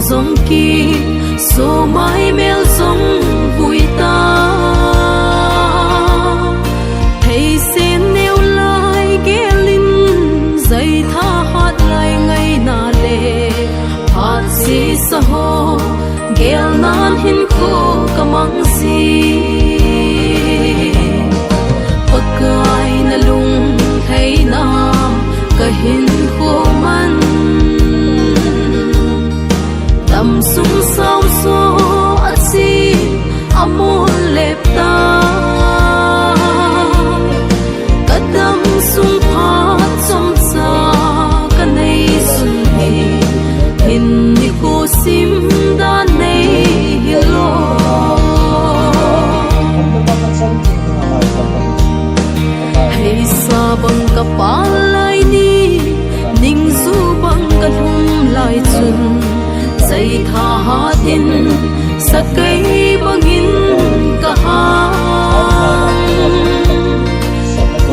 Zong ki so mai mel zong vui ta thấy sen nêu lai gelin dây tha hát lai ngày na le hát si sa ho gel nan hin ko kamang si pakai na lung hay nam kahin ko man Tâm sung sao so at si amon lepta Kadam sung phat som sa kanay sun he Hindi ko sim da nay hilo Hay sabang kapalay ni Ning subang kanhum lai chun Say tha hatin sa kay bangin kahang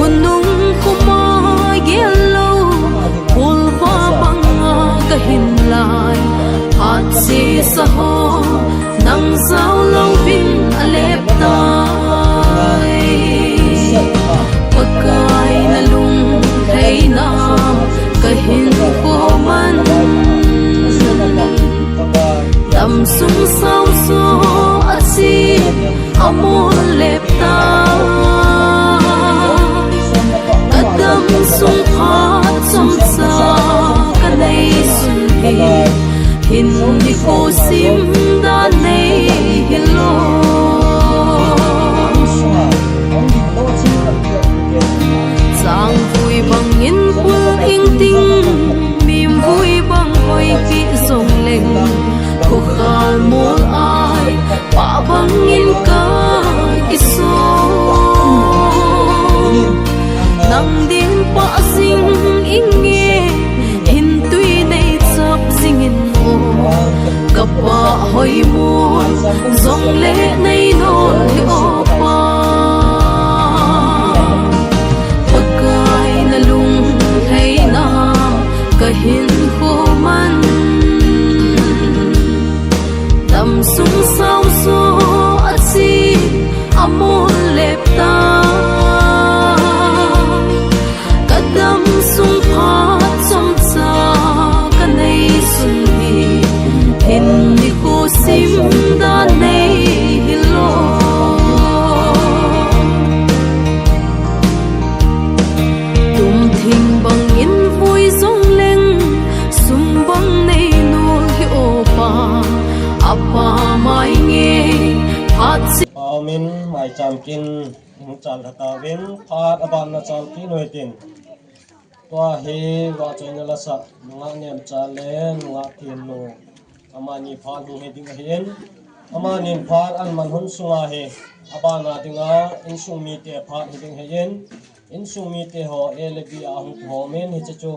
Unong kumagelaw Pulpa panga kahinlay At si saho Nang zawlaw bin aleptay Pagkay nalung kay na Kahin ko man Tâm sung sao so at si amon lepta Kadam sung phat som sa kanay sun he Hindi ko sim da nay hilo bangin ka iso nang din pa sing inge hintui nei chap singin mo kapa hoi mo zong le nei no li opa pakai na lung hay na kahin ko man dam sung sao so at si amol lepta kadam sung phat som cha kanai sun hi hindi ko sim da nei hilo tum thing bang in vui zong leng sum bang nei no hi opa apa mai nge phat si Amin mai chamkin ing chal thata win phat aban na chamkin hoitin tua he wa chaina la sa nga nem chale nga tin no amani phat hu he ding hen amani phat an man hun sunga he abana dinga in sumi te phat he ding hen in sumi te ho elebi a hu ho men he chu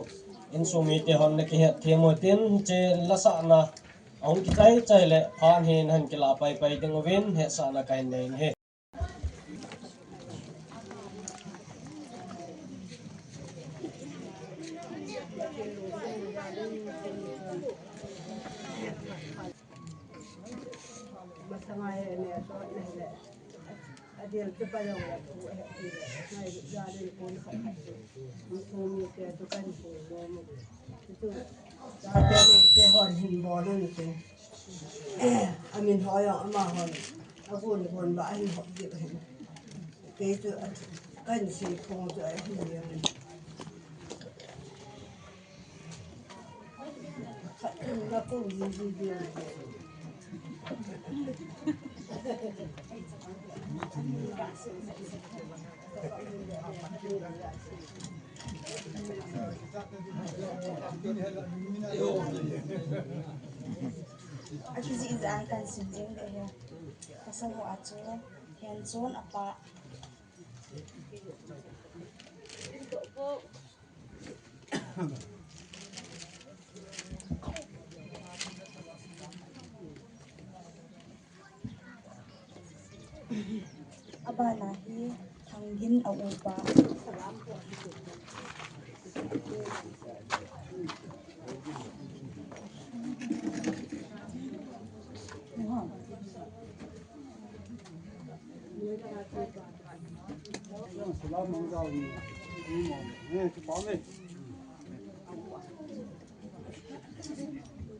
in sumi te hon ne ke he themotin che la sa na ông cái trái lệ phan hiền hành cái là bay tiếng viên hệ sa là cái này hết Adil terpayang waktu naik jalan pun suami ke tukang pun itu ada kehon himbol itu amin hoyong amahon aku pun bahan hok dia ke itu kan si pun tu dia aku dia Aki si izaan kan sinjing deh ya. Kasal ho acu hanson apa. Aba nahi tanggin au upa.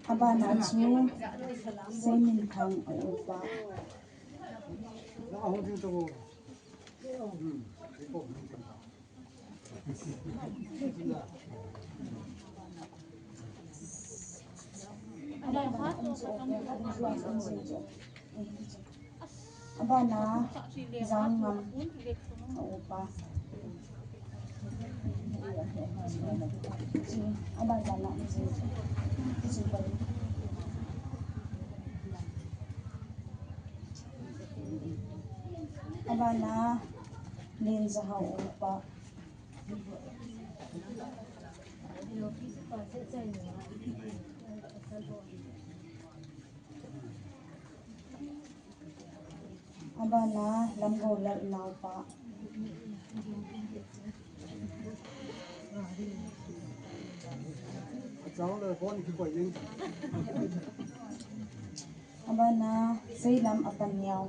Aba na chu semin thang upa. Aba na zangam upa. Aba jala aba na lin zaha upa. Aba na lamgo lar naupa. Aba na seilam apanyaw.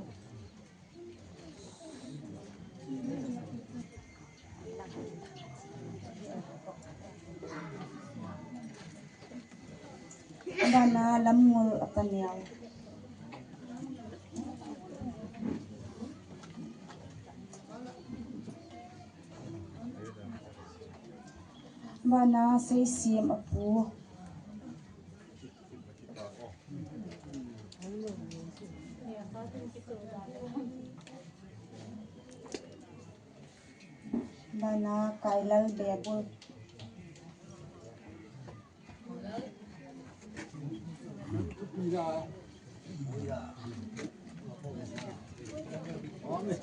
Aba na lamngol apanyaw. Aba na say siyam apu. Aba na kailal bebol. เ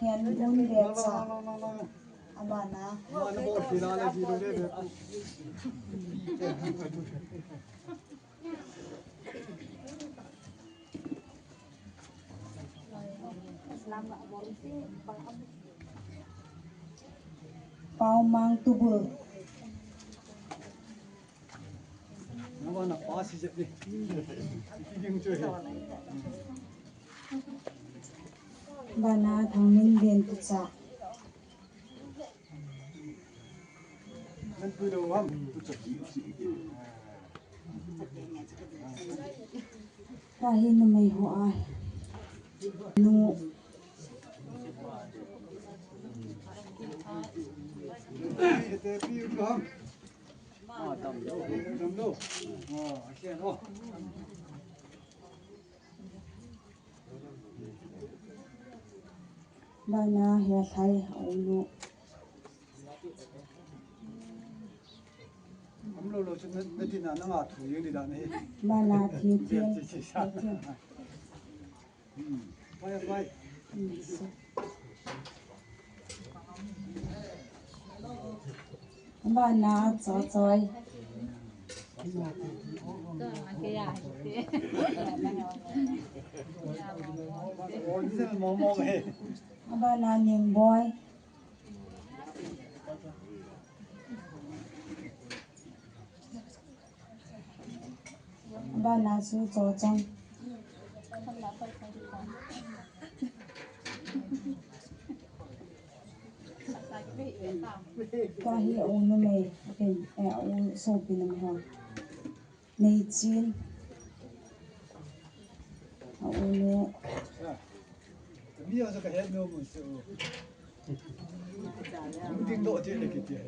ฮียนบุญเดชะอาบานะ Mana bot filale zero de. Pau mang tubuh Mana pas je ni. King chu he. bana thang min den tu cha Nan pu do ham tu chu. ta hin na mai ho ai nu Te pi do ham. Tam do. Asian ho. bana he thai au nu Amlo lo chu na tin na nga thu yu ni da ni. bana thi thi Pai. bana cho choi Oh, ni se mo he. bana ning boy bana su cho chang ta hi ong na mai pen ong so pin nam ha nei chin ong ne Mi asa ka he no mo so. Ding do je le ki je.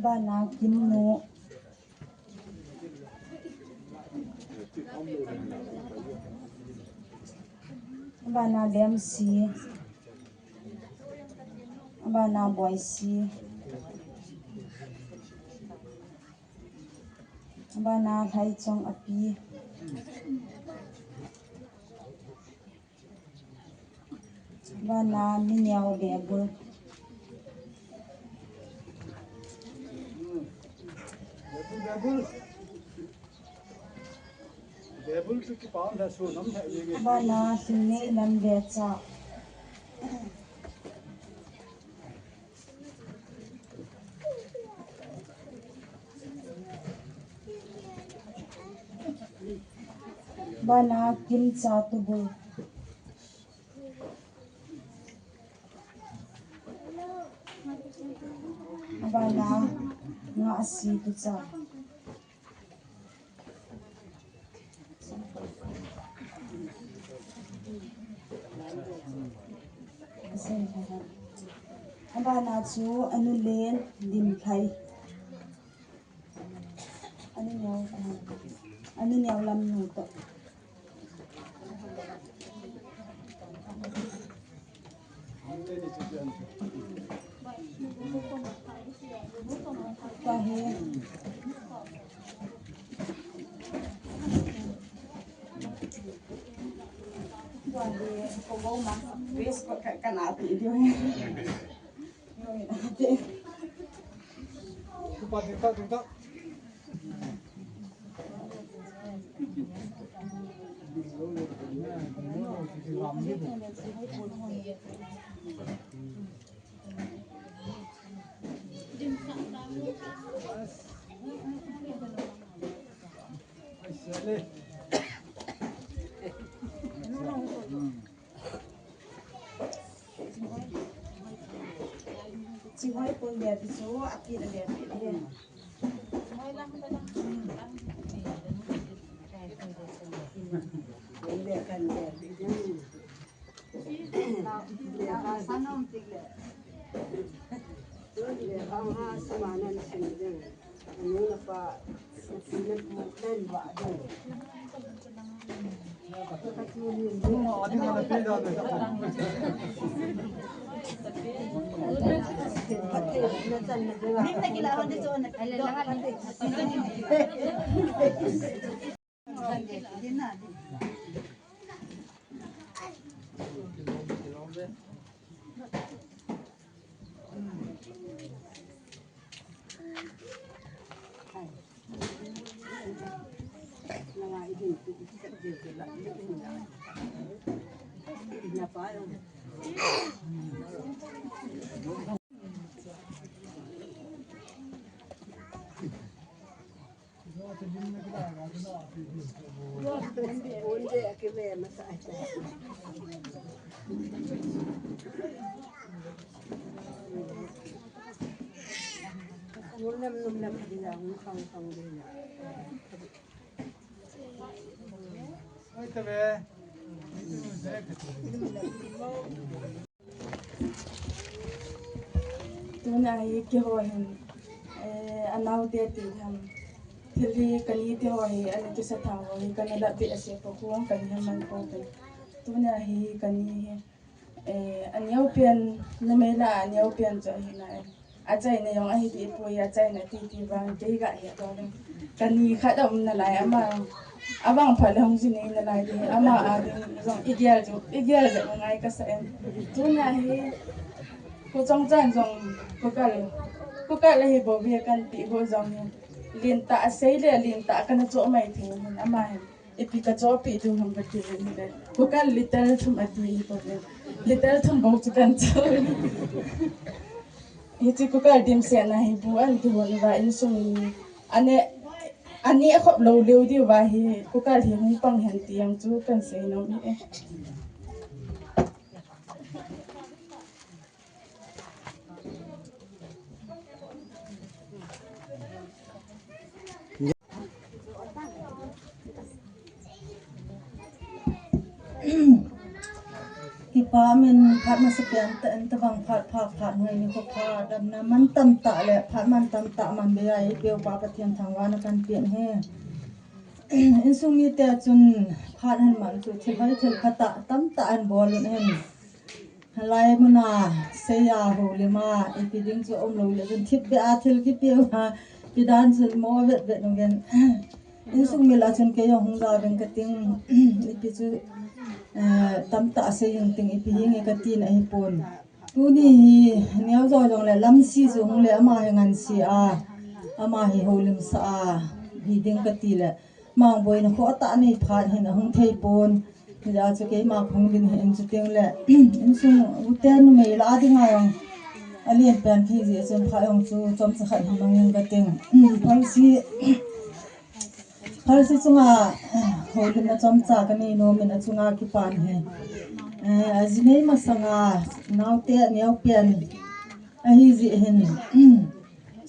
bana kim no bana dem si bana boy si bana thai chong api bana minyao bebul Debul su ki paam da so nam tha ye ge. bana sinne nam de cha bana kim cha tu bul bana nga si tu cha bana chu anu len dim khai anu nyau lam nu to ta he ko go ma ves ko kana ti dio he yo ina te Tu pa tu ta. Chị hỏi con đẹp thì số áp kia là đẹp thì đi. Đẹp cần đẹp thì đi. Đẹp sao không thích đẹp. Tôi đẹp không ha sao mà nên xin được. Nếu là phải xin được một lần vợ rồi. tuna hi ki ho hin anau te ti tham thili kani ti ho hi an ki sa thang ho hi kan la bi ase ko huang kan hi man ko kan tuna hi kani hi an yau pian na me la an yau pian cha hi na a chai na yong a hi ti pu ya chai na ti ti wang te ga hi to le kani kha dom na lai ama abang phal hong ji nei na lai de ama a din zong ideal je ngai ka sa em tuna hi ko chong chan jong ko ka le hi bo vi kan ti bo jong ni lin ta sei le lin ta kan cho mai the ama he epi ka cho pi du hom ka ti ni le ko ka little thum ati ni bo le little thum bo chu kan cho hi ti ko ka dim se na hi bu an ti won va in sung ani khop lo leu di wa hi ko ka hi hung pang han ti yang chu kan se no mi ki pa min phat ma sepian ta en ta bang phat hoi ni ko pha dam na man tam ta le phat man tam ta man be ai pe pa pathian thang wa na kan pian he in sung ni te chun phat han man chu thil khata tam ta an bol hen halai muna se ya ho le ma ipi ding chu om lo le jun thip be a thil ki pe ha pi dan chun mo vet no gen in sung mi la chun ke yo hung da ben ka ting ipi chu tam ta se yung ting ipi hing e ka tin a hi pon tu ni niaw zo jong le lam si zu hung le ama he ngan si a ama hi holim sa a hi ding ka ti le mang boi na kho ta ni phat hin a hung thei pon ni da chu ke ma khung din hin chu ting le in sung u ten me la ding a yong alien pen khi ji chen pha yong chu chom sa khan hang mang ka ting phal si chunga holim na chom cha ka ni no min a chunga ki pan he ajinei masanga naute niau pian a hi ji hin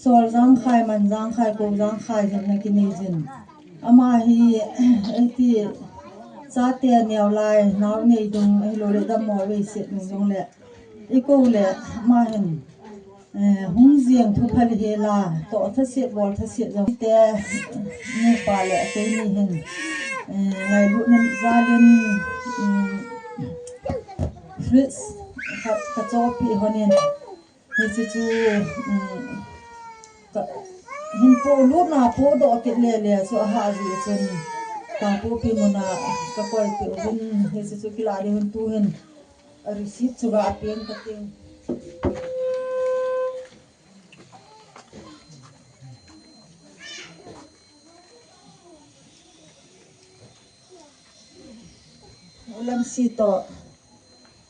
sol jang khai man jang khai ko jang khai jin na ki ni jin ama hi eti cha te niau lai naw nei dung ai lo le da mo we se nu jong le i ko le ma hin hung jiang thu phal he la to tha se bol tha se jong te ni pa le te ni hin ngai lu nan zalin fritz ka cho pi honen ni chu hin po lu na po do ke le so ha ji chen ta po pi mona ka koi pi hun ni chu ki la de hun tu hin receipt chu ga pen ka ting lam si to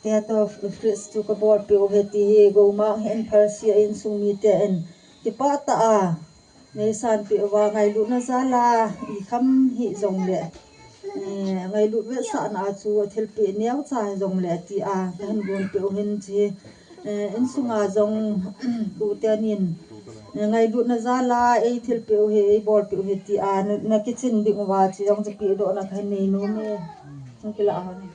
te to fritz tu ka bor pe o heti he go ma hen parsia in sumi te en ki pa ta a nei san pe wa ngai lu na za la I kham hi zong le ngai lu ve sa na chu thil pe niaw cha zong le ti a han gon pe o hen chi in sunga zong tu te nin ngai lu na za la e thil pe o he bor pe o heti a na kitchen ding wa chi zong chi pe do na khan nei no me chung ki la ha ni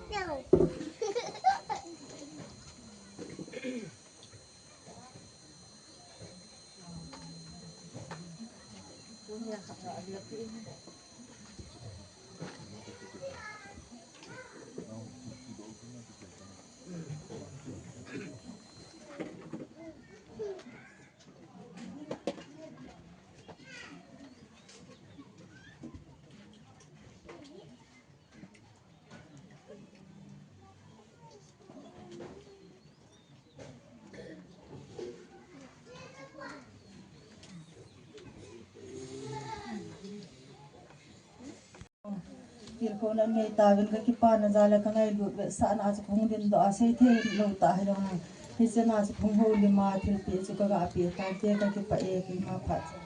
til ko na nei ta wen ka ki pa na jala ka ngai lut ve sa na cha khong din do a sei the lo ta hai lo na hi se na cha khong ho li ma til pi chu ka ga pi ta te ka ki pa e ki ma pha cha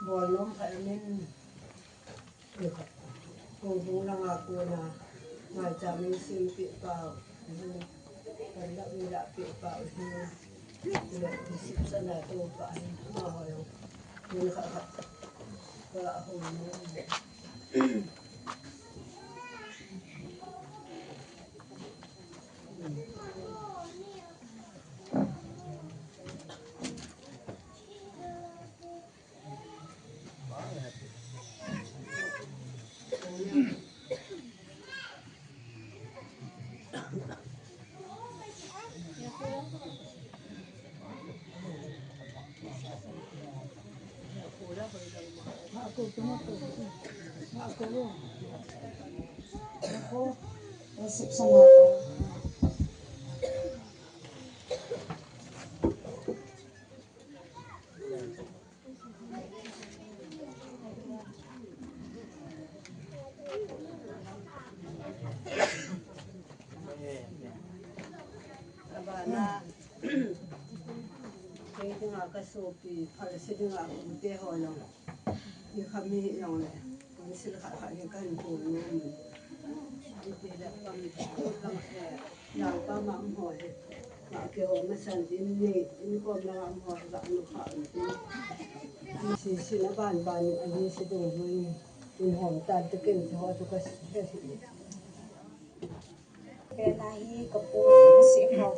bol nom phải nên được cùng chúng là của là ngoài cha mình xin tiện vào còn đã bị đã tiện vào thì được thì xin sẵn là tôi phải mà hỏi nên khả khả có lạ hồn aku resep sama abana cái nga ka so pi phal se nga ku te ho lo ni khami lo le ni sil kha kha ni kan ko no ni te da pam ko lang e ya pa ma ho he ma ke ho ma san din ni ko na am ho da nu kha ni si na ban ani se do ni in hom ta te ken ho to ka he si ke na hi ka pu si ho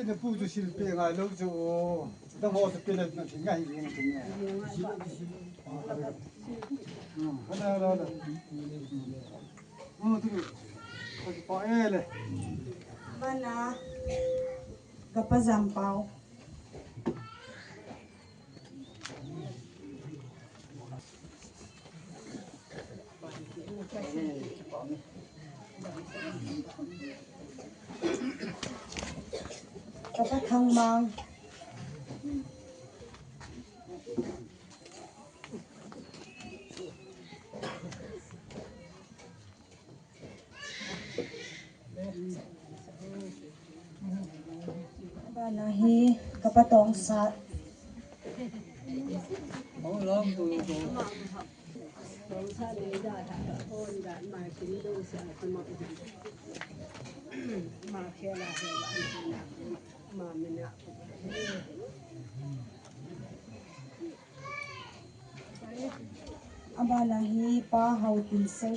那不就是别个楼就，等我是别的那挺安逸的，好了，这个，我就把爱嘞。mana kapazampaw kapatangmang banahi kapatong sat sa le da ta on da ma kin do sa ta ma khe la he ba ma me na abalahi pa hautin se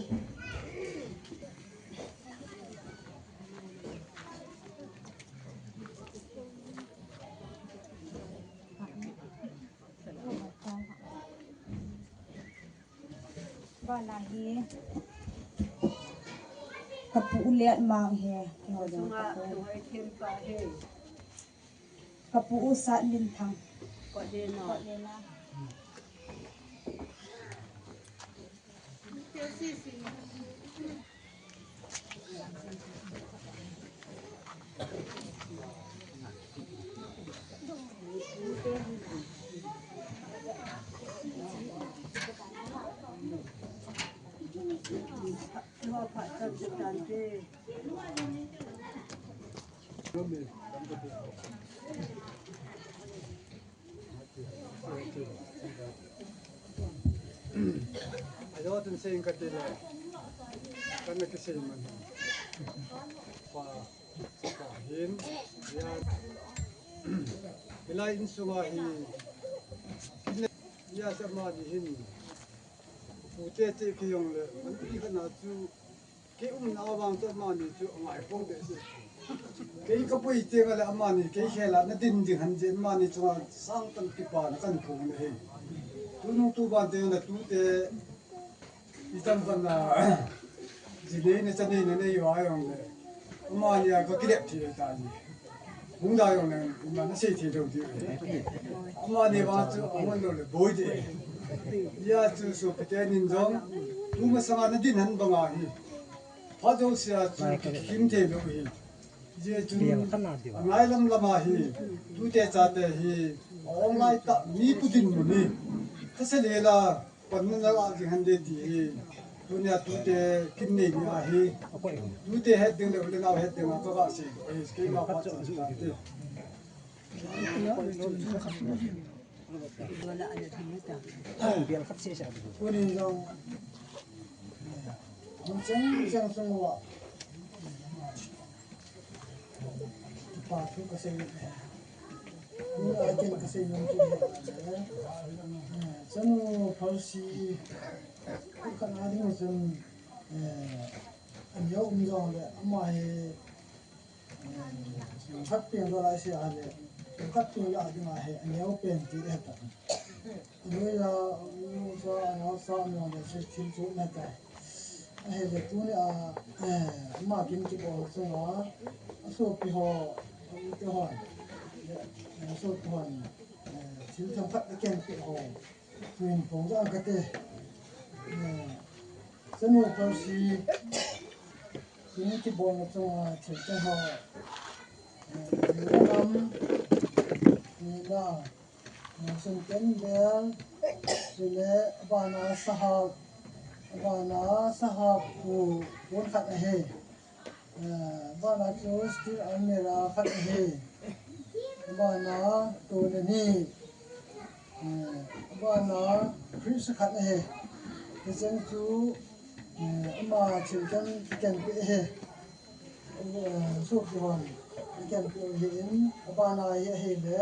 balahi kapu liat mang he kapu usat lintang ko de no Ada tu saya ingkat dia, kerana keseimbangan. Pahin, dia, bila insuahi, dia sama dihin. Putih tu kiong le, nanti kena tu, kium nawang tu mana tu angai pun desi. Kei kapui tiang le amani, kei helat na din hanjen mani cuma sang tan kipan kan pun le. Tunung tu bantai na tu te itam bana jidei na chani na nei wa yong le amani ya ka kirep thi ta ni 공다용은 이만 세티도 되고 엄마네 봐서 어머니를 보이지 이야 주소 그때는 좀 누구상하는 딘한 방아히 봐줘서야 김태로히 이제 좀 나이람 라마히 두대 자대히 온라인 딱 미부진 분이 그래서 건너가 아직 한데디 dunia tude kinni ni ahi tude heading le ulenga heading ma ka si ski ma pa cha ti kunin jong jang jang sung wa pa tu ka se ni a ken ka se yong ti sanu palsi kan ading sun an yo umjong le amai khat ping do lai se ale khat ping ya ading a he an yo pen ti de ta noi la so an sa no de se tin chu na ta he le tu ni a ma kin ti ko so wa so pi ho ti ho so ti ho tin thang khat ken pi ho twin pong ja ka te sanu palsi ni ki bon to che che ho nam ni na sun ten bel sile bana sahab ku bon khat he bana chu stil amera khat he bana to ni bana chris khat he chen chu ama children can be he so one can be in abana he le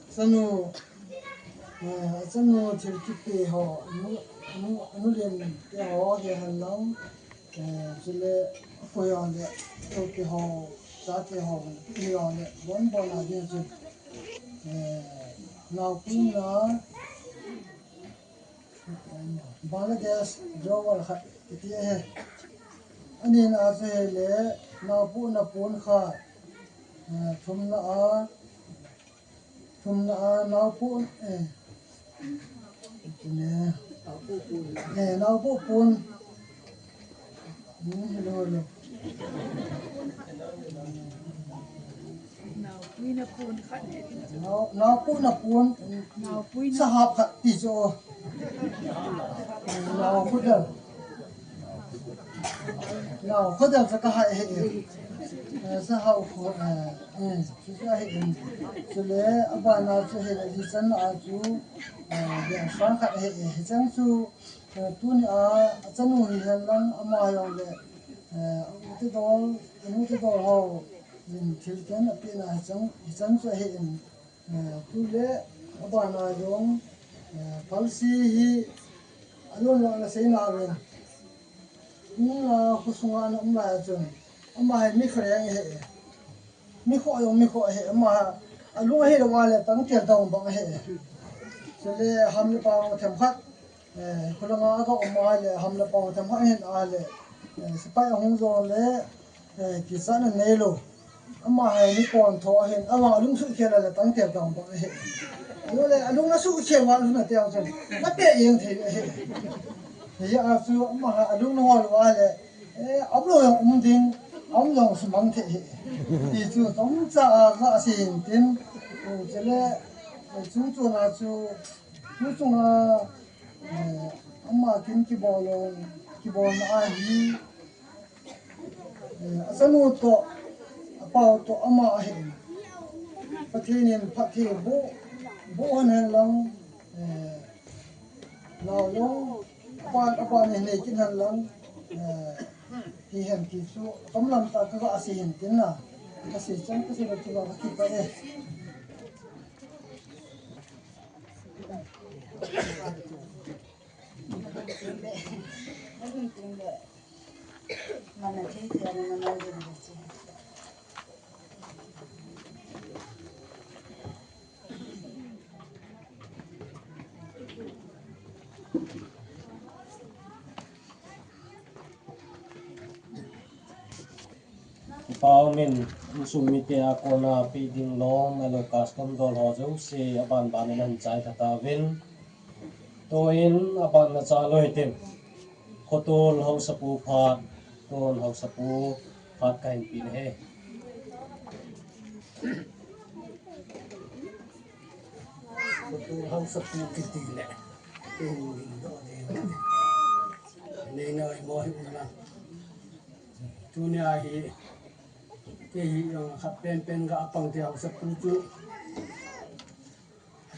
sanu chilki ho nu len ke ho he halang chile foyon le to ke ho sa ke ho ni on le bon bona de chu now pina Bangladesh drawer khat ti he anin a se le na pun kha thumna na pun na pun hello na pun sahab khat ti jo nào có được cái hại hệ xã hội của chúng ta hệ cho nên bà nào cho hệ là gì chân là chú để sáng khát hệ chân chú tuân chân hủy hiện lắm mà用的这种好人条件那边啊真做hệ tu lệ bà nào用palsi alon la sei na wen na kusunga na ma chun ama he mi khre he mi kho he ama alu he wa le tang tel dong bang he sele ham le pa them khat khulanga ga ama le ham le pa them khat hen a le spai hong zo le ki san ne lo ama he mi kon tho hen ama lung su khela le tang tel dong bang he yo le alung na su che wa na te ang chen na pe yeng the he ya su ma alung no wa le ablo yong ding am yong su mang the he ti chu tong cha ga sin tin che le chu na chu na amma kin ki bol na hi asanu to apa to amma he pathinin phathi bo han lang nào apa này kin han lang hi hem ki su tom lam ta ka asi hin tin na ka si chan ka si ba tu ba ki pa e mana thi thi na na de Paumin sumite akona piding long alo custom dol hojo se aban banan chai tatawin toin aban na chaloi tem khotol ho sapu phat ton ho sapu phat kain pin he khotol ho sapu kitile nei noi moi una dunia hi ke hi yang khat pen ga apang te ho sapu chu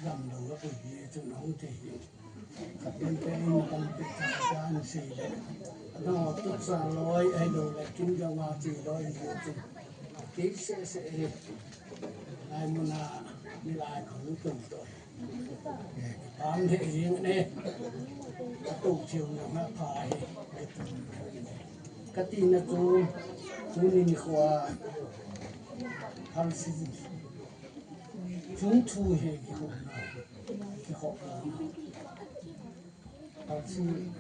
lam lo ga ko hi chu nong te hi khat pen na kam pe cha an se le no tu sa loi ai do le kin ga ma chi loi chu ke se ai muna ni lai khong tu to bám hệ riêng này tụ chiều nó phải cái tin là chú nhìn qua tham sinh chúng thu hệ cái họ tham sinh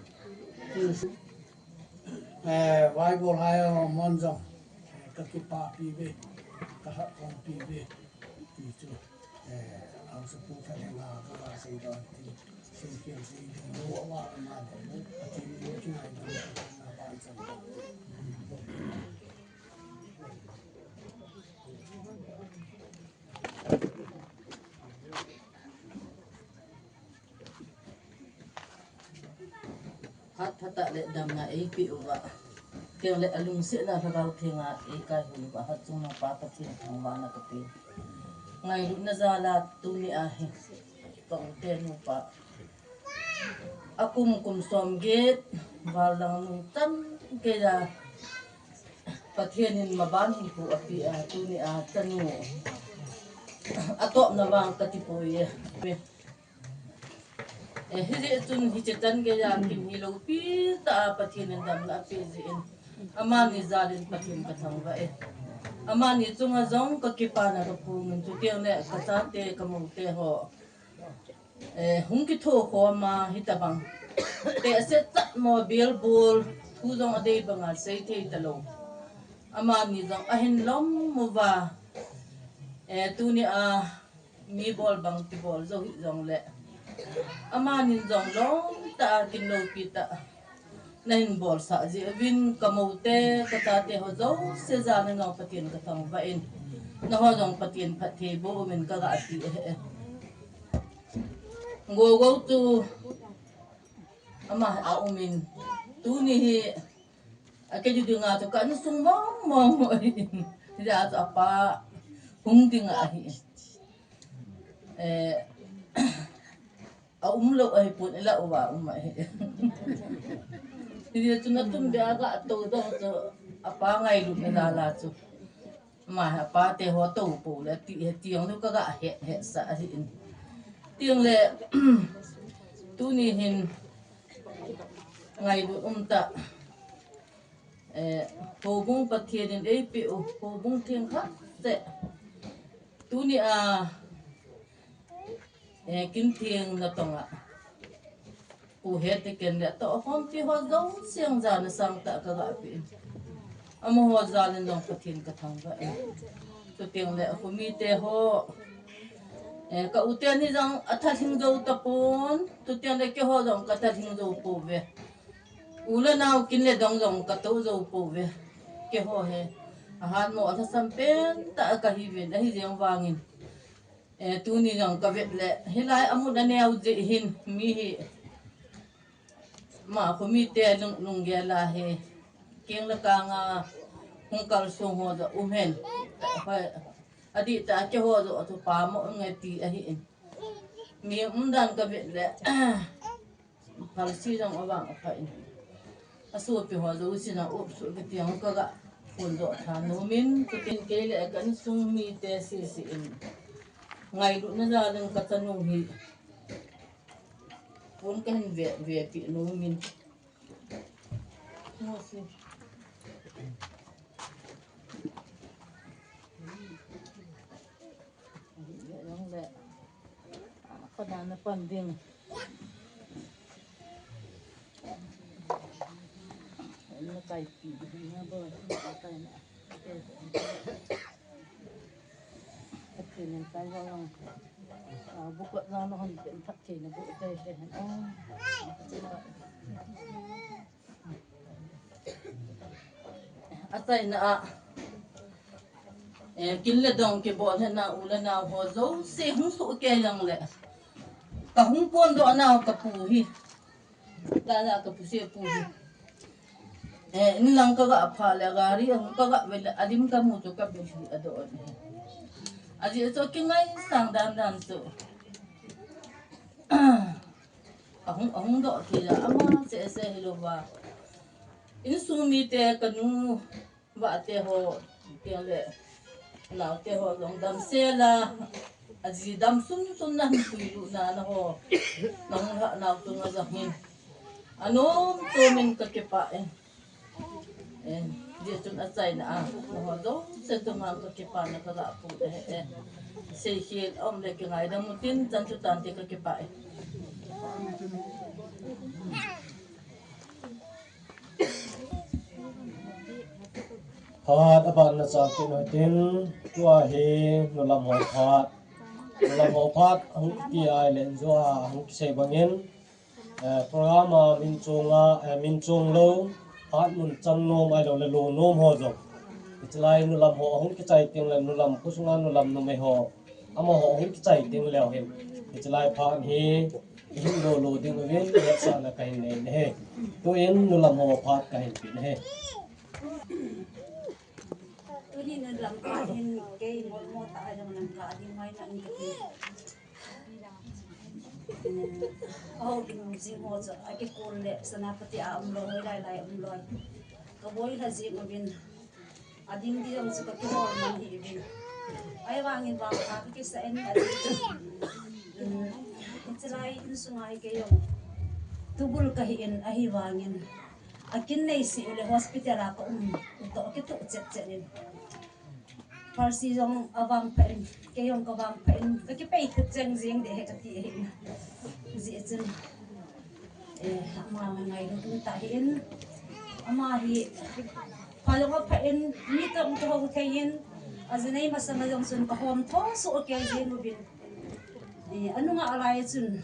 vài bộ hai món rong các cái pa pi về các hạt con pi về thì chúเอาสปูทะเลมาก็ว่าสิดอนที่สิ่งเกี่ยวสิรู้ว่ามาที่รู้ที่ไหนมาบ้านจังพัดตะเลดำนะไอ้ปิวว่าเกี่ยวเลอลุงเสียนะพระเราเพียงอ่ะไอ้กายหุ่นว่าฮัดจงมาปาตะเทียนทางบ้านนักเตะngay lúc na zala tu ni ahi tong ten pa akum kum som get walang nung tan ke da pathianin maban hi pu api a tu ni a tanu atop na wang katipoye hi tun hi chetan ke ya kim hi lo pi ta pathianin dam na pe zin amani zalin pathin kathang wa amani chunga zong ka kipana ro pu mun chu tiang le ka cha te ka mu te ho hung ki tho kho ma hi ta bang te se tat mo bil bul thu zong ade banga sei the ta lo amani zong a hin lom mu wa tu ni a mi bol bang ti bol zo hi zong le amani zong long ta kin lo pi ta nên bol sa ji vin kamote kata te ho zo se za na no patien ka thang va in na ho jong patien phat the bo men ka ga ti go tu ama a umin tu ni hi a ke ju nga to kan sung mong ja ta pa hung ting a hi a lo ai put la wa hi Jadi tu nak tu dia agak tu apa ngai lu na la tu. Ma apa te ho tu pu le tiang tu ka ga he sa hin. Tiang le tu ni hin ngai lu ta ho bung pathian den ei pi ho bung thiang kha se tu ni a kim thiang na tonga u het ken le to hom ti ho zo siang za na sang ta ka ga pi amo ho za le nong pathin ka thang ga to tiang le khu mi te ho ka u te ni jang atha thing zo ta pon to tiang le ke ho jong ka ta thing zo po ve u le naw kin le dong jong ka to zo po ve ke ho he a han mo atha sam pen ta ka hi ve da hi jeng wangin tu ni jang ka vet le hilai amu da neu je hin mi hi ma komite nung ge la he keng la ka nga hung kal song ho da umhen adi ta ke ho do to pa mo ngai ti a hi mi dan ka vet le pal si jang awang fa in asu pi ho do si na up su ke tiang ka ga pun do tha no min ku tin ke le kan sung mi te si in ngai lu na za dang ka tanung hi pun kan ve pi no min no si yang le pada na panding na kai pi na bo ka na Patin tay walang buka na noon patin na buka tayo atay na kinle dong ke bo na ula na ho zo se hung su ke yang le ka hung pon do na ka pu hi la ka pu se pu hi ni lang ka ga pha le gari ang ka ga vel adim ka mu to ka be hi ado aji so ki ngai sang dan so ahung do ki la ama se hilo ba in su mi te kanu ba te ho te le la te ho long dam se la aji dam sum na hu na ho nang na tu nga zahin ano to men ka ke pa dia tun asai na ho do se tu nga ka ke pa na ka ga pu se hi om le ke ngai da mutin chan tu tan te ka ke pa Phat aban na cha tin ho tin tua he no lam ho phat ang ti ai len zo ang se bangin program min chung lo phat mun chang nom ai lo le lo nom ho zo itlai no lam ho ang ki chai tin le no lam ku sunga no lam no me ho ama ho ang ki chai tin le hen itlai phat he hin lo ding wen ya sa na kai ne he to en no lam ho phat kai pin he Ini dalam kain kain mau tak ada dalam kain main nak ni. Oh, ini sih mau so, aku kulle senapati amloy lai amloy. Kaboy na sih mungkin. Ading dia mesti ketua mandi ini. Ayah wangin bang, aku kisah ini ada. Itulah itu sungai kayong tubul kahin ahi wangin. Akin na isi oleh hospital ako untuk kita cek-cekin. Farsi jong abang pen, kayong kabang pen, kakipay kutseng zing deh katihin. Zitun, ama ngay dulu tahin, ama hi, kalau apa pen, ni tam tuh kayin, azinay masama jong sun kahom thong so okay zing mubin. Ano nga alay sun?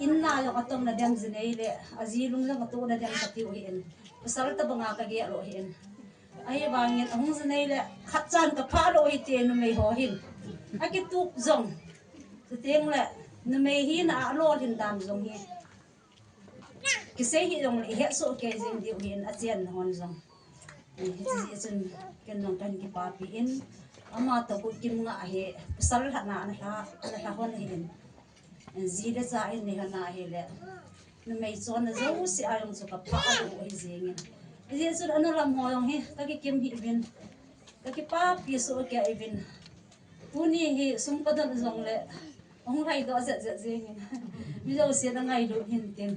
Inna yung atong na diyang zinay azilong lang ato na diyang katiuhin. Pasal ta banga kagaya lohin. Ay bangin ang zinay khatsan ka palo ite no may hohin. Akituk zong. Ting la no may hin alo din dam zong hi. Kisay hi yung ihe so kay zing diuhin atyan hon zong. Isin kanong kan kipapiin. Ama to kin nga he pasal na hon hin. Zida sa ini hana hele. Namay so na zo si ayong so kapalo izingin. Idi so ano lam hoyong he kaki kim hi bin. Kaki papi so kya ibin. Puni hi sumpadon zong le. Ong rai do za zingin. Bizo si na ngai do hintin.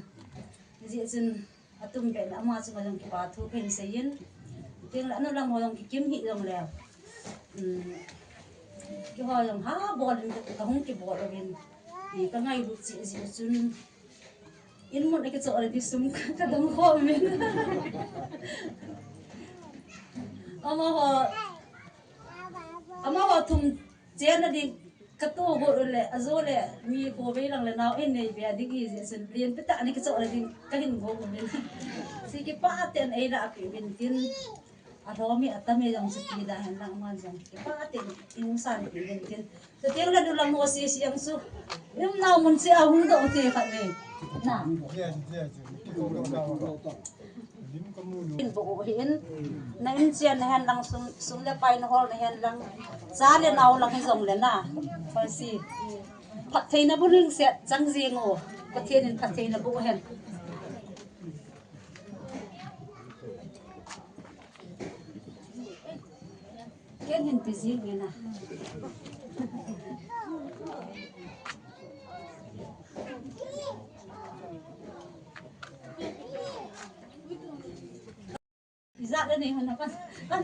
Idi sun atum ben ama so ngajong kipatu pen sayin. Ting ano lam hoyong ki kim hi zong le. Ki hoyong ha bolin ka hong ki bol bin. Ka ngay lu si sun in mo na kita already sum kadang ko men ama ho tum jena di katu go le azole mi ko be lang le naw en nei be digi sun lien pita ani kita already kahin go men sige pa aten ai la api bin tin aromi atame yang sepida hendak manjang pa aten insan bin tin setiap la dulu mo si yang su yung namun si ahung do ti kami nam buuhin na insian hen lang sum le pai no hol hen lang sa le naw lang hizong le na si phat thei na buning se chang jingo ko thienin phat thei na bu hen ken hin pizing na Izak ni mana kan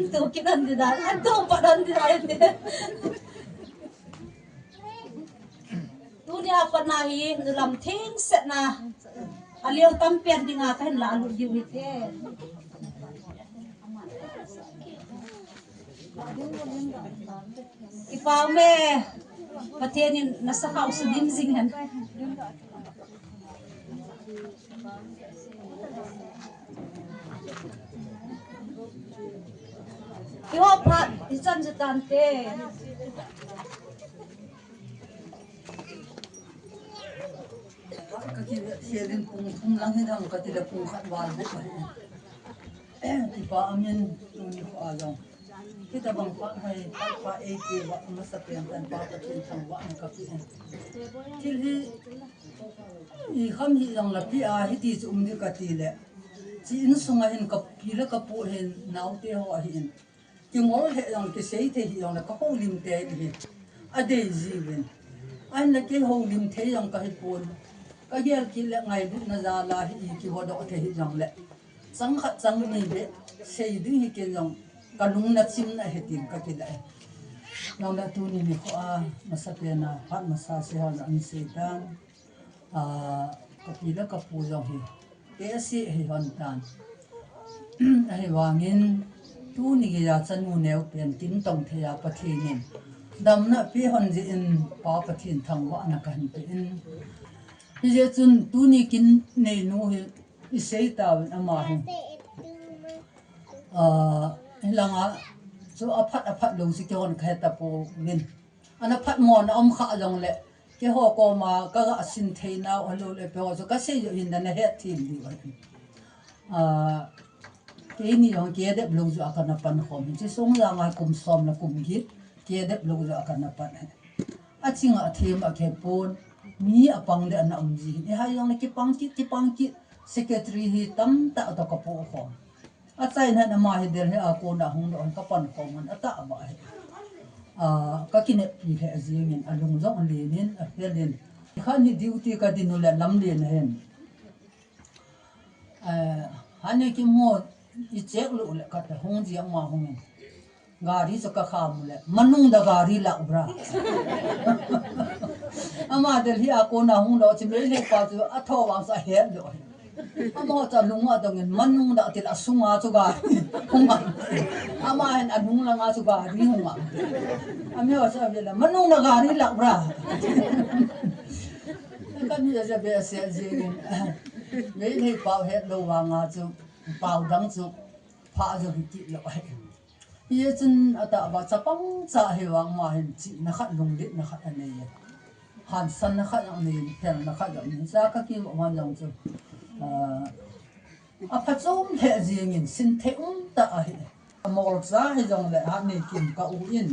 tu kita di dalam kan tu padan di dalam ni. Tu ni apa nahi dalam ting set na aliau tampian di ngakan lalu di wite. Ipame patenin nasa house din zingan. Iho pat isan setante. Sirin pung lang hidang katila pung katwal mo pa. Ipa amin tuni ko agaw. Kita bang pa AP wa masapian tan pa patin tang wa ang kapian. Tilhi I kham hi lang lapi a hiti umni katile. Si insunga hin kapila kapu hin naute ho hin. Kingol he lang ke sei te hi lang ka ho lim te hi. Ade jiwen. An na ke ho lim te yang ka hi pon. Ka gel kile ngai du na za la hi ki ho do te hi lang le. Sang khat sang ni be sei ding hi ke lang kalung na chim na hetin ka kila. Nang na tu ni ko a masapena pat masase ha an setan. Kapila kapu yang hi. Kesi hi hantan. Ai wangin tu ni ya chanu neu pen tin tong thea pathinin. Damna pi hon ji in pa pathin thang wa na kan pe in. Hi je chun tu ni kin nei nu hi I sei ta ama hi. Hilanga so aphat lo si kon kha ta po min. Ana phat mon om kha jong le. Ke ho ko ma ka ga sin thei na halo le pe so ka sei yo hin da na he tin di wa. Ke ni yong ke de lo zo akana pan khom ji song la nga kum som la kum git ke de lo zo akana pan. A chinga them a ke pon mi apang de na ji. E ha yong le ki pang ki secretary hi tam ta to ka po khom. A chai na na ma hi der he a ko na hung do ka pan khom an ata ba he. Ka kine pi he azingin alung zong lenin a helin khan hi duty ka dinula lam len hen hane ki mo I check lu le ka ta hong ji ma hong gari so ka kham le manung da gari la bra ama del hi a ko na hong do chim le pa chu a tho wa sa he do ama cha lunga dong manung da til asunga chu ga hong ama hen anung la nga chu ga ri hong Ami wasa bila manung na gari la bra. Kami aja biasa zingin. Ini pau het lo wang aja pau dang ju pa aja biti lo. Ia jen ada baca pang cah hewang mahin ci na khat lung dit na khat ane ya. Han san na khat ane pen na khat ane. Sa kaki wan yang ju. Apa jom he zingin sin te ta ahi. Mol sa he jong le ha ni kim ka u in.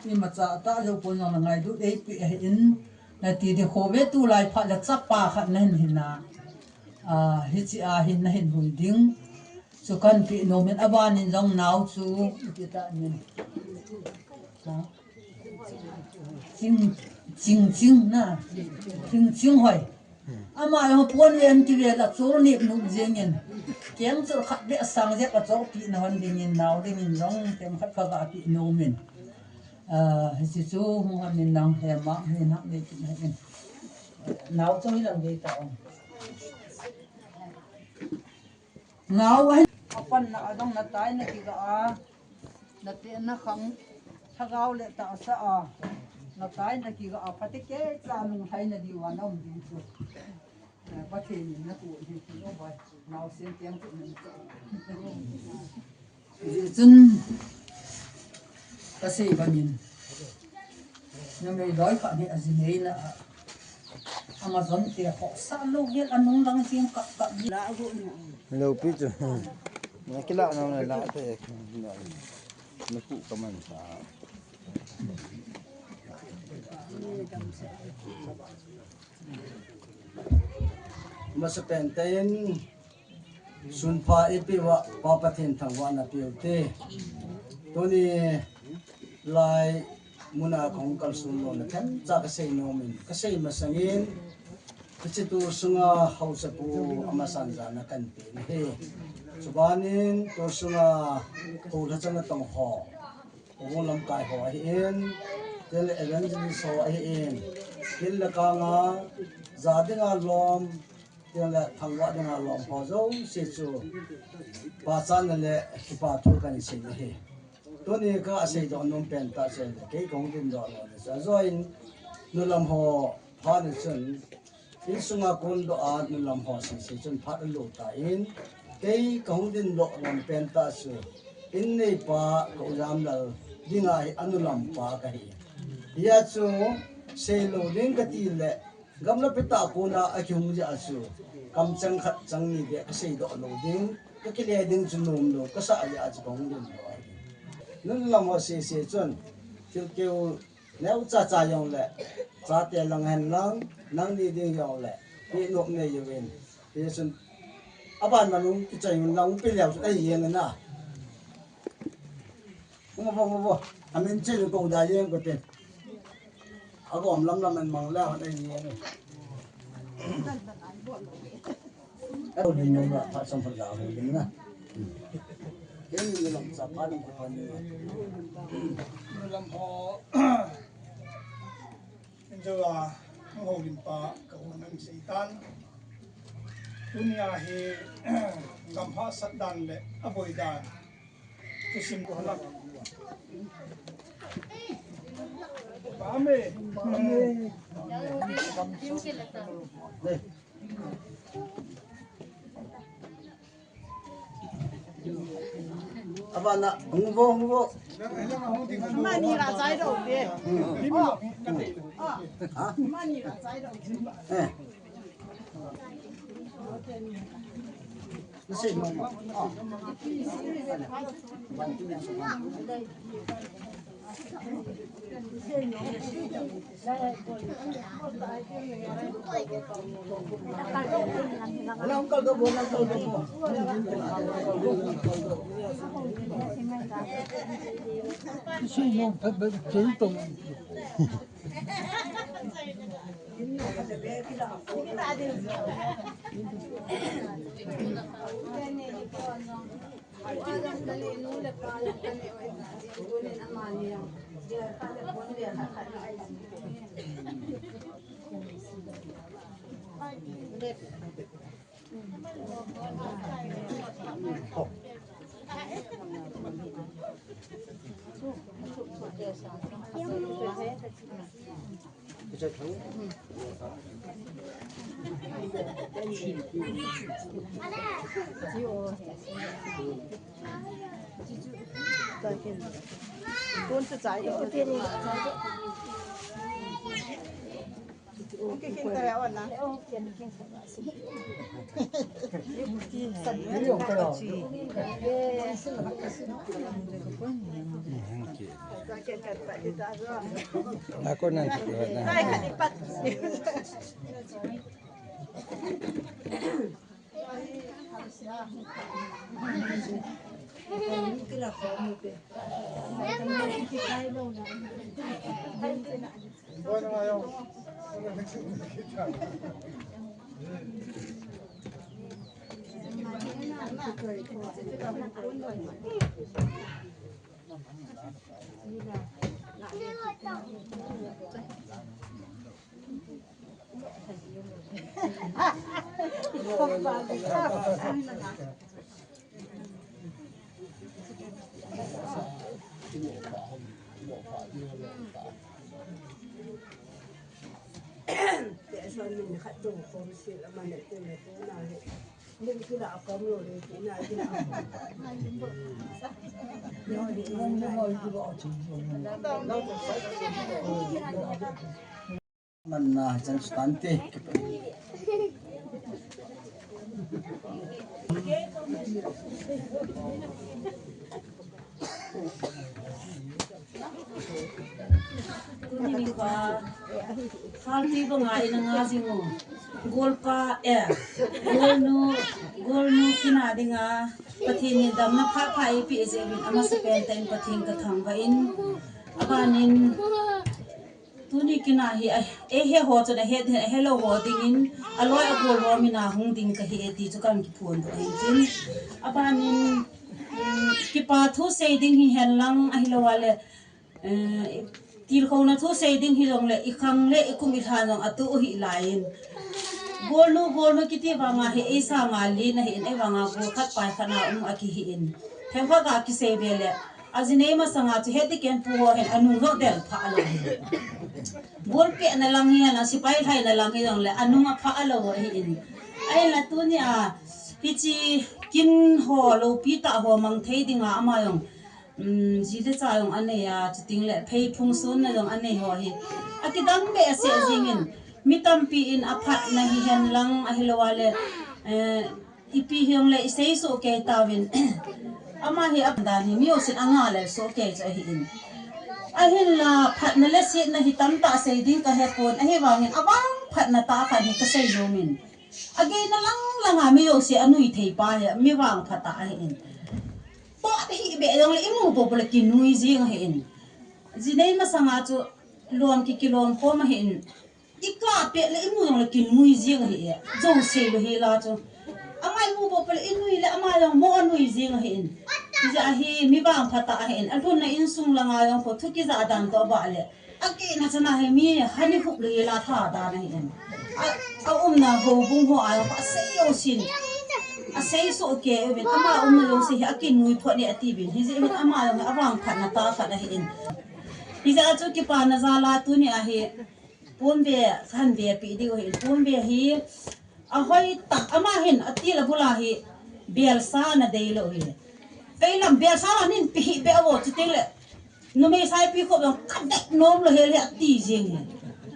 Ni ma cha ta jo pon yang ngai du ei pi in na ti de kho ve tu lai pha la cha pa khat nen hin na hi chi a hin na hin hui ding so kan pi no men aban in jong nau chu ti ta nin ching na ching hoi ama yo pon ven ti ve la chu ni nu jengin keng chu khat be sang je ka chu pi na hon ding in nau ding in jong kem khat ka ga pi no men si chu hung an min nang he ma he na ne ki na en nau cho hi lang de ta on nau ai apan na adong na tai na ki ga a na te na khang thagau le ta sa a na tai na ki ga a phate ke cha lung thai na di wa na um di chu pa the ni na tu hi ki no bai nau sen tiang tu ni chun kasi banin na may loy pa ni azinay na Amazon te ho sa lo gel anong lang siyang ka lago niya lo pito nakila na na la te na ku ka man sa masapentayin sunpa ipiwa papatin thangwa na piute toni lai muna kong kalsun lo na kan cha ka sei no min ka sei masangin kichitu sunga hausa pu amasan za na kan pe he subanin to sunga ko la chang tong ho o lam kai ho hin tel evangelist so hin tel la ka nga za de nga lom tel la thangwa de nga lom ho zo se chu pa chan le ki pa tu kan sei he ตัวนี้ก็อาศัยดอกนมเป็นตาเสนเกี่ของดินดอกเลยซะจอยนุลำหอพานิชนอินสุงากุนดอานุลำหอสิจนพัดลูตาอินเกี่ของดินดอกนมเป็นตาเสนอินในป่าก็ยามลดิงไออนุลำป่ากันยาจูเซโลดิงกติเละกำลังไปตากูน่าอคิวมุจอาจูกำจังขัดจังนี่เด็กเซดอกโลดิงก็คิดเลยดิงจุนมโลก็สายอาจของดินดอกนั่นลำว่าเสียจนเกี่ยวแล้วจ่ายองแหละจ่าแต่ลังเห็นลังนั่งดีดียองแหละพี่นกเนี่ยอยู่เองพี่จนอาบ้านมันลุงใจมันลังไปแล้วไอ้เยังนะบ่อามินเชื่อกูได้ยังก็เป็นอากอมลำมันมังแล้วไอ้เยังเอาดินยงละพัดสัมผัสเอาดินนะเห็นมีลำสะพานกูพันนี่ลำพอเป็นจังหวะโหดินป่ากับนังสีตันดุนยาเฮกำพาสัตดันเละอบอยดานกุสิมกุหลักบ้าเม่apa nak ngubo mani la zai dou de mani la zai dou nasi mama Uncle go Tuôn sẽ trái được cái tiền cái kinh tế ổn nè Aku nanti. mình khát đủ con xịt mà để tên này thế nào vậy nhưng cái đạo có nhiều đấy thế này cái đạo rồi để ngon rồi thì bỏ mình chẳng sẵn tê Ini pa falti ba nga ina nga singo gol pa gol nu kinadi nga pathini dam na pha pha pi ese bin ama se pen time pathin ka thang ba in abanin tuni kina hi he ho to da hello ho ding in aloi a gol ho mina hung ding ka hi ti chu kan ki phone ba in abanin ki pa thu se ding hi helang a hilo wale til khona thu shading hi long le ikhang le ikum i thanong atu hi lain golnu kiti wanga he isa nga li na hi e wanga go khat pai khana aki hi in thempa ga ki se bele Azine masanga chu heti ken pu ho hen anu ho del pha alo bol pe na lang hian a sipai thai na lang hi dong le anu nga pha alo hi in ai la tu ni a pichi kin ho lo pi ta ho mang thei dinga ama yong ji de cha yong ane ya chuting le phei phung sun na dong ane ho hi akidang be ase jingin mitam pi in aphat na hi hen lang a hilawale ipi hiong le isei so ke tawin ama hi apdan hi mio sin anga le so ke cha hi in ahin la phat na le si na hi tam ta sei ding ka he pon a hi wangin awang phat na ta khan hi ka sei yomin age na lang langa mio si anui thei pa ya mi wang phata hi in to hi be dong le imu bo bol ki nui jing hi in jinei ma sanga chu lom ki kilom ko ma hi in ika pe le imu dong le ki nui jing hi ya jong sei lo hi la chu amai mu bo bol inui le ama yong mo nui jing hi in ja hi mi bang phata hi in alun na in sung langa yong ko thuki za dan to ba le ake na chana he mi hani huk le la tha da na hi in a na ho bung ho a pa sei yo sin a sei so ke ben ama na yo se ake nui pho ni ati bin hi je ben ama yong awang phat na ta phat hi in hi ja chu ki pa na za la tu ni a hi pon be khan be pi di hi pon be hi a hoi tak ama hin ati la bula hi bel sa na dei lo hi feilam bel sa nin pi be awo chuting le no me sai pi ko bang kadek nom lo he le ati jing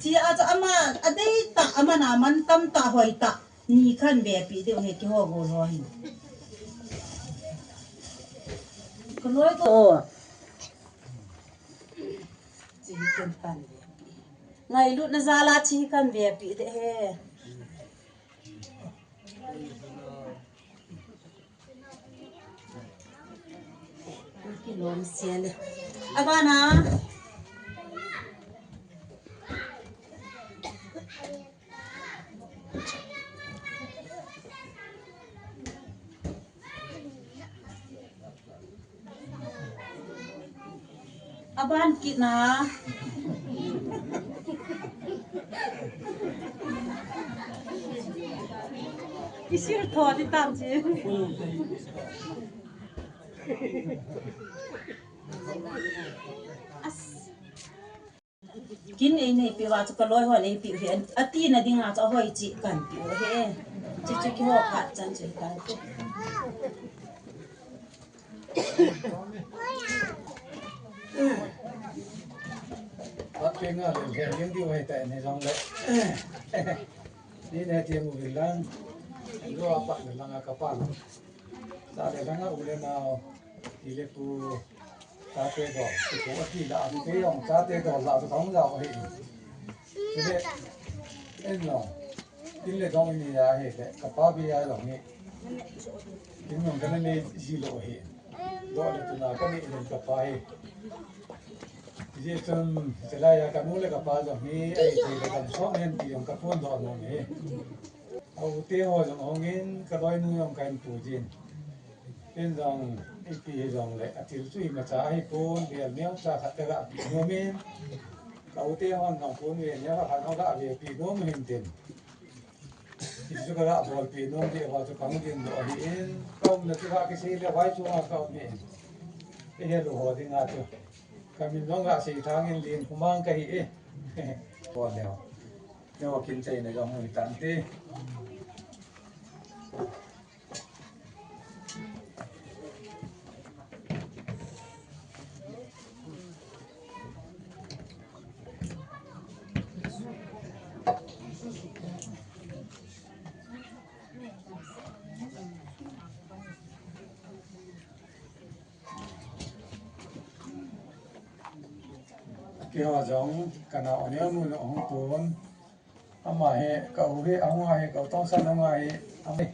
ti a cha ama adei tak ama na man tam ta hoi tak ni khan be pi de he ki ho go lo hi ko loi ko ji ken pan ngai lut na zala chi kan be pi de he kilom siale abana aban kitna isir tho di tam che kin ei nei pi wa chu ka loi ho nei pi he ati na dinga cha hoi chi kan pi he chi chi ki ho khat chan chi kan Apa nga le yang di wa ta ne jong le ni ne ti mu bilang lo apa ne langa kapal sa le langa ule na ile pu ta te do ku ati la ati te yong ta te do la so thong ja he le en no tin le dong ni ya he le kapa bi ya lo ni tin yong kan ne ji lo he do le tu na ka ni le kapa he Jisum selaya kamu le kapal jam ni ai ti le kan so nen ti yong kapon do no ni au te ho jong ongin ka doi nu yong kan tu jin pen jong i pi jong le atil chui ma cha ai pon bial meo cha khat ga no men au te hon jong pon we nya ka khan ga le pi no men tin ti chu ga bol pi no de wa chu kang din do hi in kom na chu ga ki se le wai chu ga ka me e he lo ho ding a chu kami nonga si thangin din kumang kai po leo no kin chei na jong ni tan te kia giống cả nào nếu nuôi nó không tốn ama he cậu he ông ai cậu tông san ông ai ông đi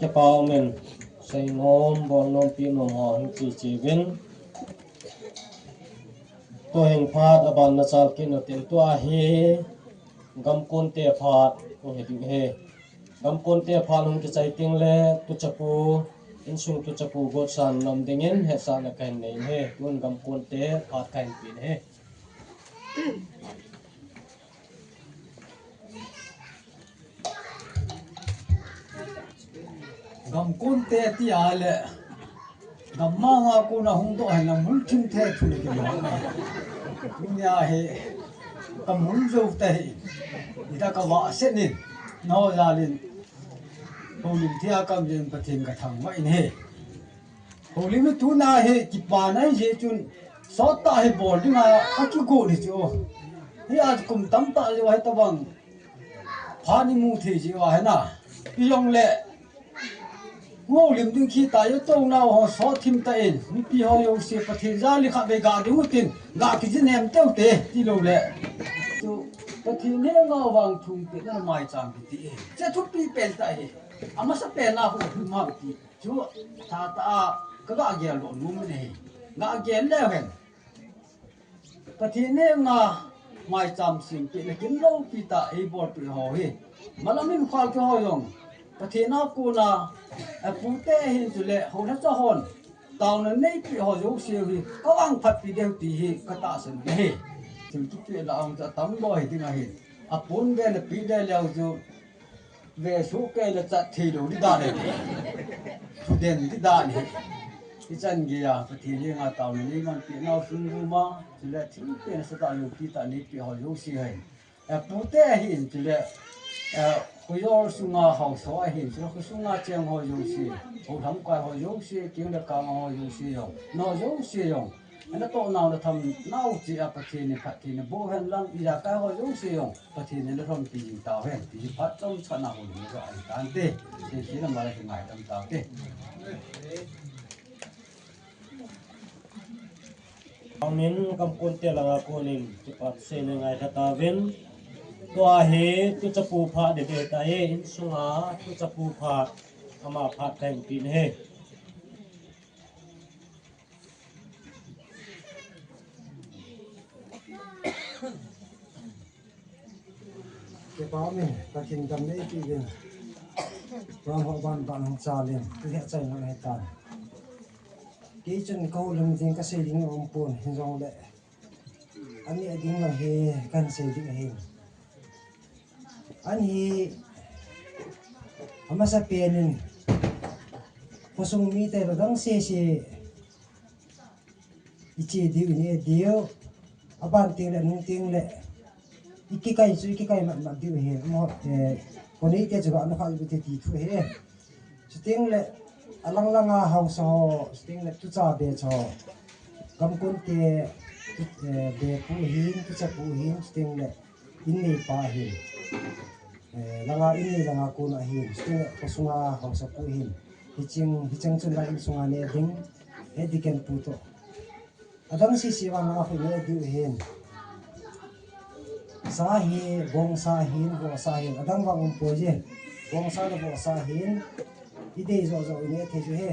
cái bao mình xây ngom bon nom pi nom ho chi chi vin to heng phat aban na chal kin no tin to a hi gam kon te phat ko he ding he gam kon te phat hung ki chai ting le tu chapu in sung tu chapu go san nom dingin he sa na kan nei he tun gam kon te phat kan pin he gam kun te ti ale gam ma nga ko na hung do han lang mul thim the thu ke lo dunya he kam mul zo te ida ka wa se ni no zalin holim thia kam jen pathin ka thang wa in he holim tu na he ki pa nai je chun so ta he bol dinga ka ki go ni jo hi आज kum tam ta jo hai tawang phani mu the ji wa hai na yong le ngô lim ding khi ta yo tong na ho so thim ta in ni pi ho yo se pathin za li kha be ga ding tin ga ki jin em teu te ti lo le tu pathin ne nga wang thum pe na mai chang ti che thu pi pen ta he ama sa pe na hu ma ti chu ta ta ka ga ge lo nu me ne ga ge le hen pathin ne nga mai cham sim pe le kin lo pi ta e bor pi ho he malamin khal ke ho yong pathina ko na apute hin jule hona cha hon taw na nei pi ho jo se hi kawang phat pi deu ti hi ka ta san he tim tu pi la ang ta tam lo hi tinga hi apun be le pi de le jo ve su ke le cha thi do di da ne su den di da ne ti chan gi ya pathi le nga taw na nei man pi na sun ru ma jule thim pe sa ta lo pi ta nei pi ho jo se hai apute hin jule Kuyol sunga hau so a hin so sunga cheng ho yu si ho tham kwai ho yu si king da ka ho yu si yo no yu si yo ana to naw da tham naw chi a pathin ni phathi ni bo hen lang ya ka ho yu si yo pathin ni rom pi ta hen pi phat chom chana ho ni ga ai tan te si na ma la ngai tam ta te amin kam kun te la ko nin ti pat se le ngai ta ta venตัวเฮตุจะปูพาเดเดตาเออินสุงาตุจะปูพาอามาพาแต่งปีนเฮเก็บเอาไหมตะกินกันไม่กี่เดือนรองหัวบ้านของชาเลียนที่เหตุใจนั่นให้ตายกี่จนเขาลืมจริงก็เสียดิ้งอมปูนหินรองเละอันนี้ดิ้งเราเฮกันเสียดิ้งเฮอันนี้อามาสับเปลี่ยนพอส่งมีแต่เราต้องเสียอีจีดิวนี่เดียวอาบ้านเตียงเลยนุ่งเตียงเลยอีกกี่ไก่สุดอีกกี่ไก่มันดิวเห็นหมดคนนี้เจ้าจะก็อันนั้นเขาจะตีทุเห็นสเตียงเลยลังลังอาหงสอสเตียงเลยตุจ่าเบชอกำกุนเตเบปูหินตุจ่าปูหินสเตียงเลยอินนี่ปาหินlanga ini langa kuna hin ste pasunga hausa pu hin hiching chun la in sunga ne ding ediken puto adang si siwa na hu ne di hin sa hi bong sa hin bo sa hin adang wang po je bong sa bo sa hin ide zo zo ne the ju he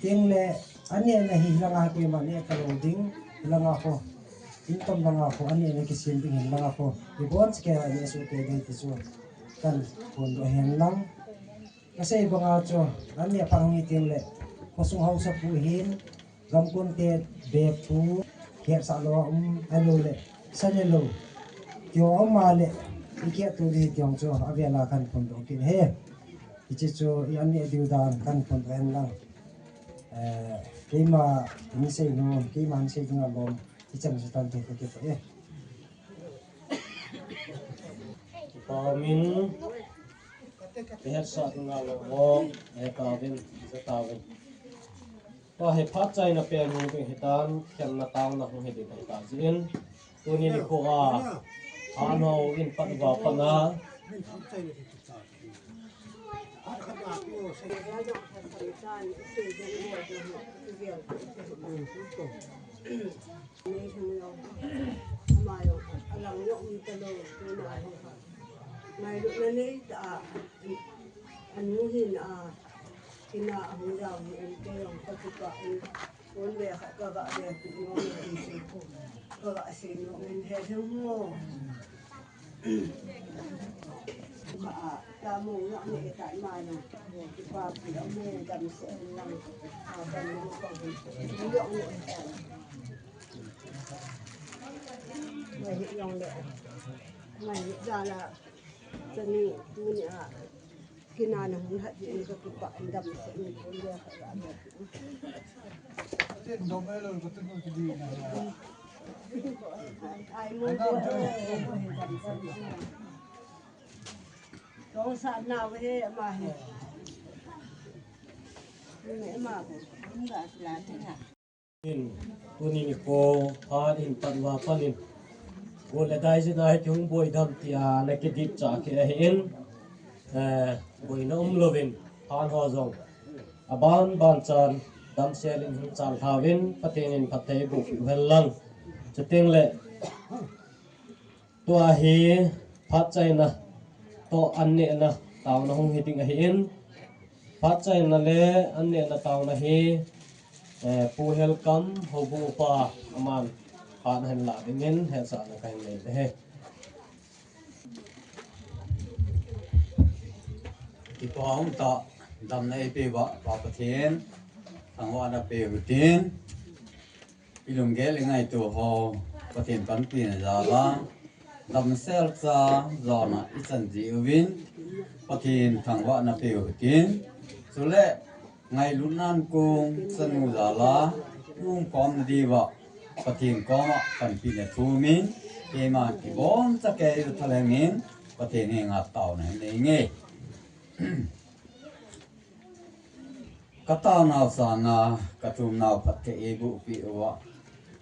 ting le ane na hi langa ke ma ne ka lo ding langa ko intom langa ko ane ne ki sin ding langa ko ibon ke ne so ke dei ti so kan pon do hen lang kasi banga cho ane pangi ting le ko sung hau sa pu hin gam kon te be pu ke sa lo alo le sa le lo tyo ma le ike tu di tyong cho avela kan pon do kin he ichi cho ane diu dan kan pon hen lang keima ni sei no keima ni sei nga bom icham sa tan te ke pa Amin Behat sa nga lo mo e ka vin sa tawin to he phat chai na pe nu ke hitan kem na taw na hu he de ta jin tu ni ni ko a ano in pat wa pa na alang yok ni talo na mai do na nei ta anu hin kina hu ra ni en ke yong ka tu ka en kon ve ka ga de tu no ni ti ko ka ga se no en he thong mo ma ta mo yok ni ta ma no ti pa pi da mo dam se lang ta ni ko ni yok ni mày hiện lòng để mày hiện ra là chân đi tu nhỉ kinana hun hat ni ka ki pa indam se ni ko ya ka ya tin do me lo ko tin ko di na ai mo ko sa na we ma he me ma ko nga la tin in tunin ko in tanwa panin ko le dai jina chung boi dam tia na ke dip cha ke hin boi na lovin han ho zong aban ban chan dam selin hin chal thawin patenin pathe bu velang chateng le to hi phat chai na to anne na taw na hong hiting a hin phat chai na le anne na taw na hi pu helkam hobu pa aman pan han la dingin he sa na kai nei he ti pawng ta dam nei pe wa pa pathen thangwa na pe rutin ilung ge le ngai tu ho pathen pan pi na za la dam sel cha zona isan ji win pathen thangwa na pe rutin sule ngai lunan kung sanu zala lung kom di wa pathin koma kan pi na thu min ke ma ki bon cha ke ru thalengin pathin he nga taw na nei nge ka taw na sa na ka tum na pathe e bu pi wa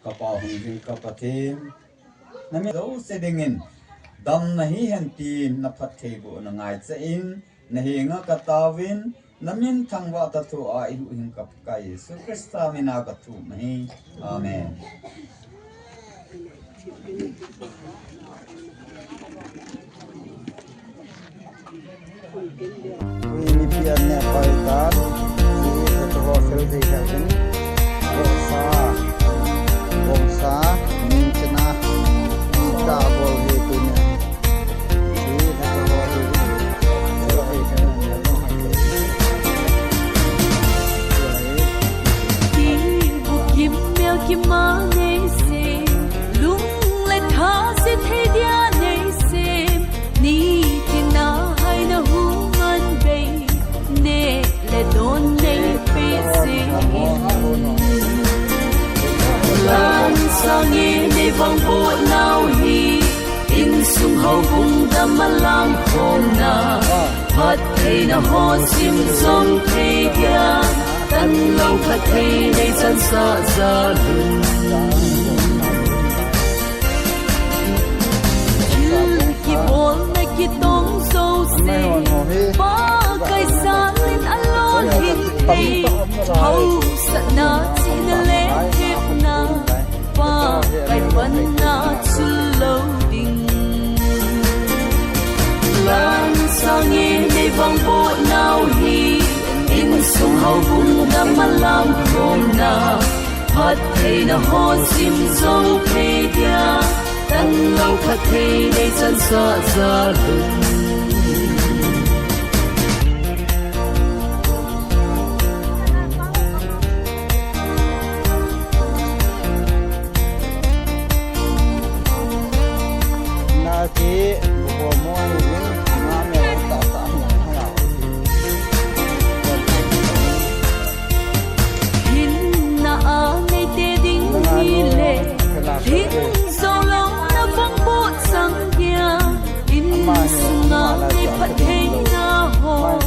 ka pa hung jing ka pathin na me do se dingin dam na hi han ti na pathe bu na ngai cha in na hi nga ka tawin namin thangwa ta tu a ilu hin kap ka Yesu Krista mina ka tu mai amen ini pian ne paitan si to hostel di kan bongsa min chena kita bol itu ne si to hostel kim ma nei se lung le tha se the dia nei se ni tin na hai na hu man be ne le don nei pe se lan sang ye ne vong bo nau hi in sung ho bung da malam khom na phat thei na ho sim song thei dia tan lâu phát thấy đây chân xa ra lưng khi bốn này khi tông sâu xì ba cây xa lên ăn lon hình tì hầu sợ na chỉ nên lẽ hiệp na ba cây vẫn na chưa lâu đình lan sang nghe đây vòng bộ nào hi in sung hau bung da malam khom na phat thei na ho sim zong pe dia tan lo phat thei nei chan sa za lung na ki bo mo ni na me ta ta Hít sâu lâu na vắng bộ sang kia in sunga ni phát thấy na ho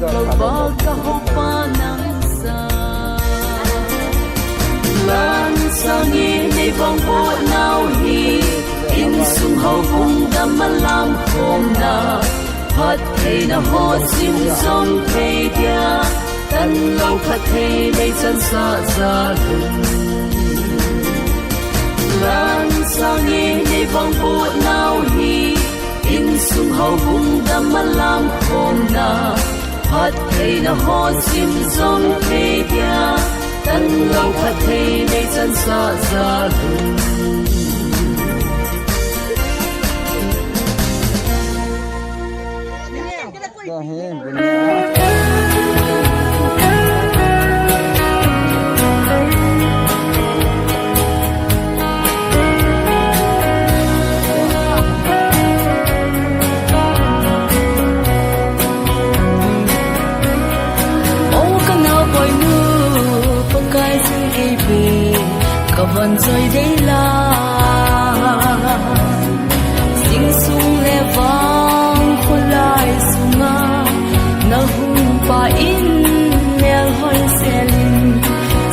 lâu ba ka ho pa nang sa lan sang ye ni vắng bộ nào hi in sung hau bung da malam khom na phát thấy na ho sim song thấy dia tan lâu phát thấy đây chân sa ra lưng lan sang ye ne vong bo nào hi in sung hau bung da malam khom na phat thei na ho sim zong pe dia tan lâu phat thei nei chan sa za lung da he bunya วันจอยได้ลาสิ่งสูงและวางคนลายสุงานะหุงปาอินแนวหอยเซลิน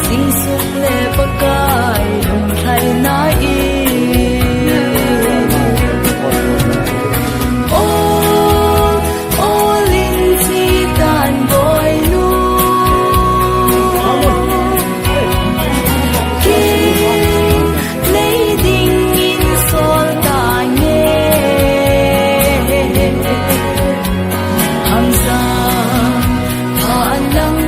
สิ่งสุขและปะกายลงไทยนาอีHãy subscribe cho kênh Ghiền Mì Gõ Để không bỏ lỡ